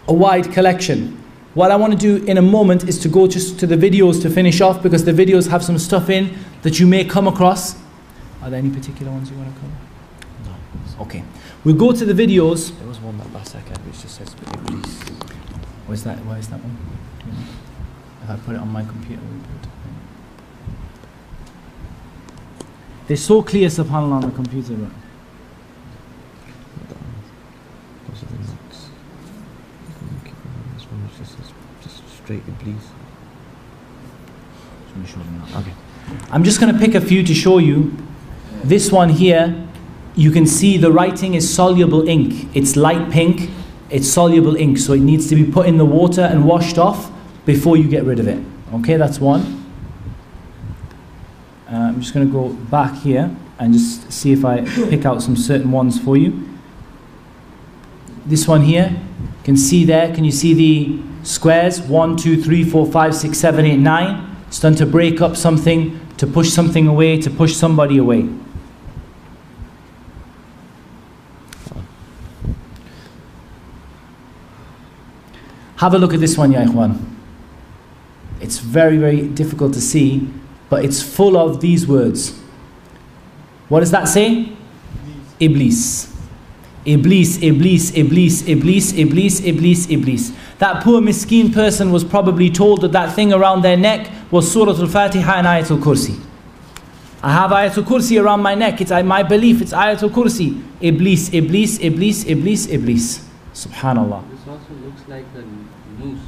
a wide collection. What I want to do in a moment is to go just to the videos to finish off, because the videos have some stuff in that you may come across. Are there any particular ones you want to cover? No. Okay. We'll go to the videos. There was one that last second which just says please. Where's that one? If I put it on my computer, we'll put it. They're so clear, subhanAllah, on the computer. Right? Those are the notes. This one just says just straight please. Okay. I'm just going to pick a few to show you. This one here, you can see the writing is soluble ink. It's light pink, it's soluble ink, so it needs to be put in the water and washed off before you get rid of it. Okay, that's one. I'm just going to go back here and just see if I pick out some certain ones for you. This one here, you can see there, can you see the squares? 1, 2, 3, 4, 5, 6, 7, 8, 9. It's done to break up something, to push something away, to push somebody away. Have a look at this one, ya ikhwan. It's very, very difficult to see, but it's full of these words. What does that say? Iblis. Iblis, Iblis, Iblis, Iblis, Iblis, Iblis, Iblis. That poor miskeen person was probably told that that thing around their neck was Surah Al-Fatiha and Ayatul Kursi. I have Ayatul Kursi around my neck. It's my belief. It's Ayatul Kursi. Iblis, Iblis, Iblis, Iblis, Iblis. Subhanallah. This also looks like a noose.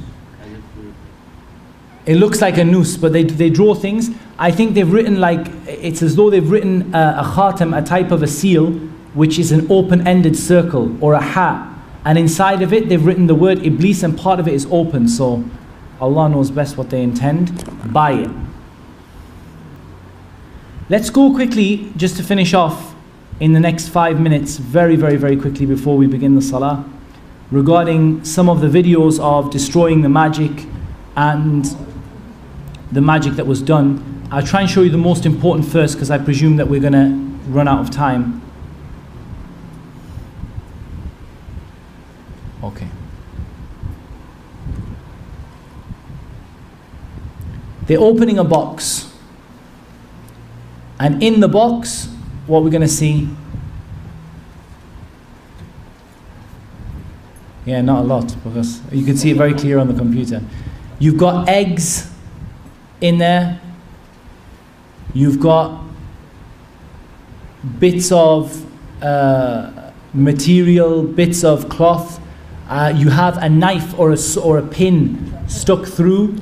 It looks like a noose, but they draw things. I think they've written it's as though they've written a khatam, a type of a seal, which is an open-ended circle, or a ha. And inside of it, they've written the word Iblis, and part of it is open. So Allah knows best what they intend by it. Let's go quickly, just to finish off in the next 5 minutes, very, very, very quickly before we begin the salah, regarding some of the videos of destroying the magic and the magic that was done. I'll try and show you the most important first, because I presume that we're going to run out of time. Okay. They're opening a box. And in the box, what we're going to see, yeah, not a lot, because you can see it very clear on the computer. You've got eggs in there. You've got bits of material, bits of cloth. You have a knife or a pin stuck through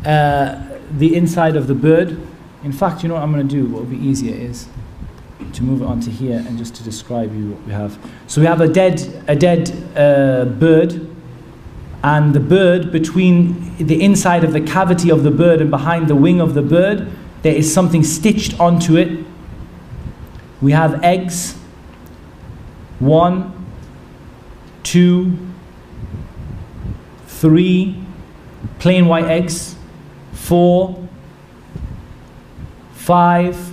the inside of the bird. In fact, you know what I'm going to do? What would be easier is to move it onto here and just to describe you what we have. So we have a dead bird, and the bird, between the inside of the cavity of the bird and behind the wing of the bird, there is something stitched onto it. We have eggs. 1, 2, 3 plain white eggs. 4, 5,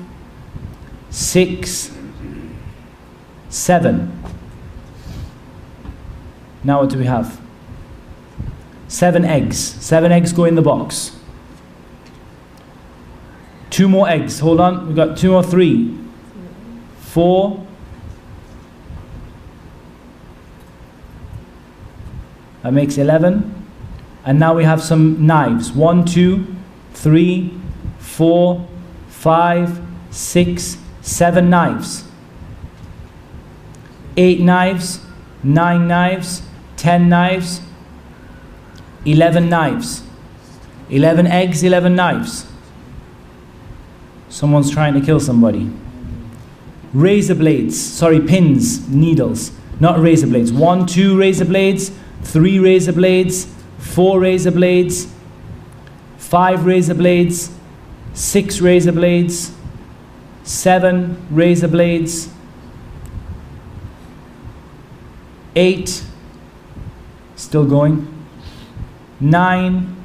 6, 7. Now what do we have? 7 eggs. 7 eggs go in the box. 2 more eggs. Hold on. We've got 2 or 3. 4. That makes 11. And now we have some knives. 1, 2, 3, 4, 5, 6, 7 knives. 8 knives, 9 knives, 10 knives, 11 knives. 11 eggs, 11 knives. Someone's trying to kill somebody. Razor blades, pins, needles, not razor blades. 1, 2 razor blades, 3 razor blades, 4 razor blades, 5 razor blades, 6 razor blades, 7 razor blades, 8, still going, 9,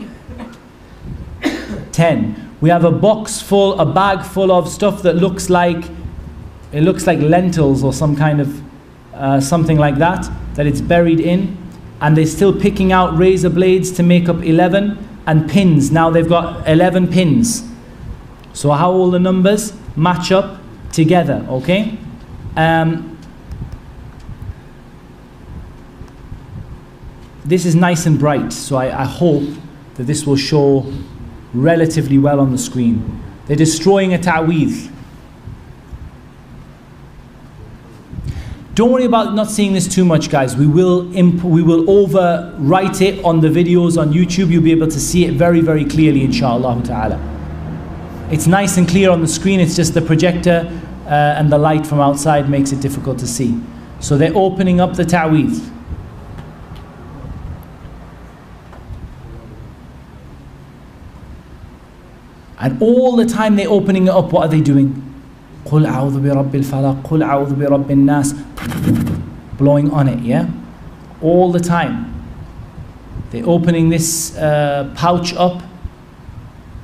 10. We have a bag full of stuff that looks like lentils or some kind of something like that it's buried in, and they're still picking out razor blades to make up 11, and pins. Now they've got 11 pins. So how all the numbers match up together, okay? This is nice and bright, so I hope that this will show relatively well on the screen. They're destroying a ta'weez. Don't worry about not seeing this too much, guys. We will overwrite it on the videos on YouTube. You'll be able to see it very, very clearly, inshaAllah ta'ala. It's nice and clear on the screen. It's just the projector and the light from outside makes it difficult to see. So they're opening up the ta'weez. And all the time they're opening it up, what are they doing? قُلْ أَعُوذُ بِرَبِّ الْفَلَقِ قُلْ أَعُوذُ بِرَبِّ النَّاسِ, blowing on it, yeah? All the time. They're opening this pouch up.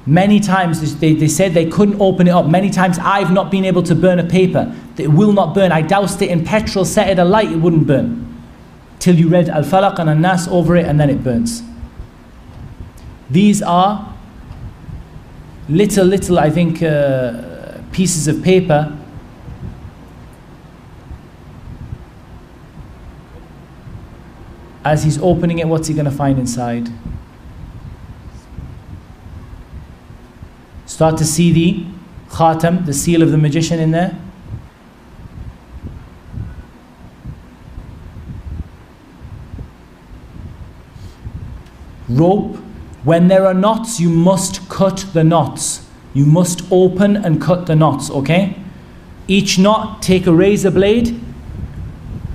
Many times, they said they couldn't open it up. Many times I've not been able to burn a paper. It will not burn. I doused it in petrol, set it alight, it wouldn't burn. Till you read Al-Falaq and An-Nas over it, and then it burns. These are little, I think, pieces of paper. As he's opening it, what's he going to find inside? Start to see the khatam, the seal of the magician in there. Rope. When there are knots, you must cut the knots. You must open and cut the knots, okay? Each knot, take a razor blade.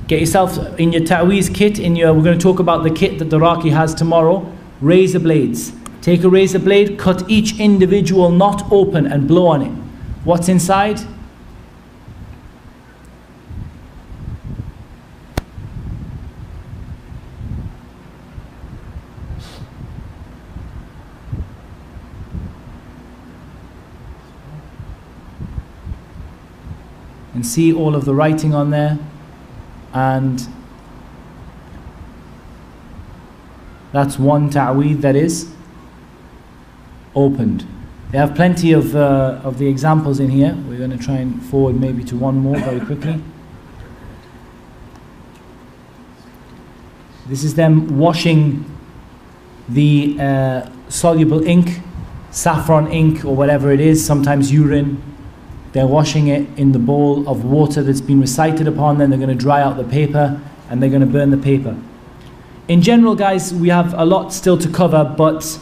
Get yourself in your ta'weez kit, we're going to talk about the kit that the Raqi has tomorrow. Razor blades. Take a razor blade, cut each individual knot open and blow on it. What's inside? And see all of the writing on there, and that's one ta'weez, that is. opened. They have plenty of the examples in here. We're going to try and forward maybe to one more very quickly. This is them washing the soluble ink, saffron ink or whatever it is, sometimes urine. They're washing it in the bowl of water that's been recited upon, then they're going to dry out the paper and they're going to burn the paper. In general, guys, we have a lot still to cover, but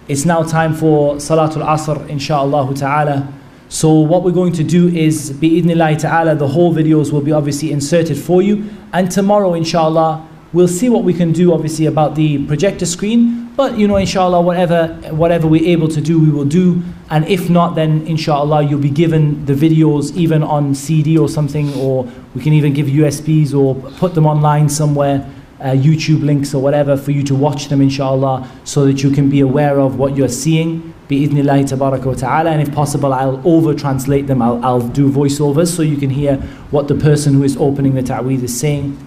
it's now time for Salatul Asr, insha'Allah ta'ala. So what we're going to do is, bi'idhnillahi ta'ala, the whole videos will be obviously inserted for you. And tomorrow, insha'Allah, we'll see what we can do, obviously, about the projector screen. But, you know, inshallah, whatever we're able to do, we will do. And if not, then, inshallah, you'll be given the videos even on CD or something, or we can even give USBs or put them online somewhere, YouTube links or whatever, for you to watch them, inshallah, so that you can be aware of what you're seeing, bi'idhnillahi tabaraka wa ta'ala. And if possible, I'll over-translate them. I'll do voiceovers so you can hear what the person who is opening the ta'weed is saying.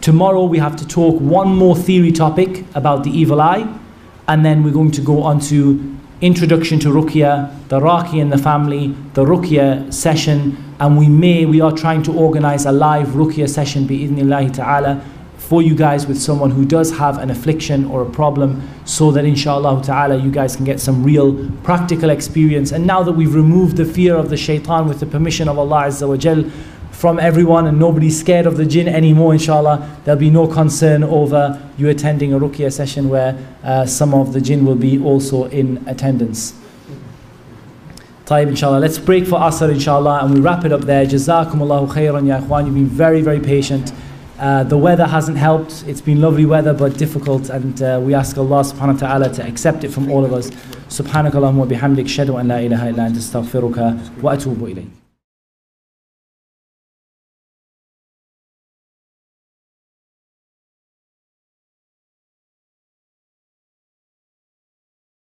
Tomorrow we have to talk one more theory topic about the evil eye, and then we're going to go on to introduction to Ruqya, the Raqi and the family, the Ruqya session, and we are trying to organize a live Ruqya session bi'idhnillahi ta'ala for you guys with someone who does have an affliction or a problem, so that inshallah ta'ala you guys can get some real practical experience. And now that we've removed the fear of the shaitan with the permission of Allah Azza wa Jal from everyone, and nobody's scared of the jinn anymore, inshallah, there'll be no concern over you attending a Ruqya session where some of the jinn will be also in attendance. Taib, inshallah. Let's break for Asr, inshallah, and we wrap it up there. Jazakumullahu khairan, ya ikhwan. You've been very, very patient. The weather hasn't helped. It's been lovely weather, but difficult, and we ask Allah subhanahu wa ta'ala to accept it from all of us. Subhanakallahumma wa bihamdik, shadu an la ilaha illa anta astaghfiruka wa atubu ilayk.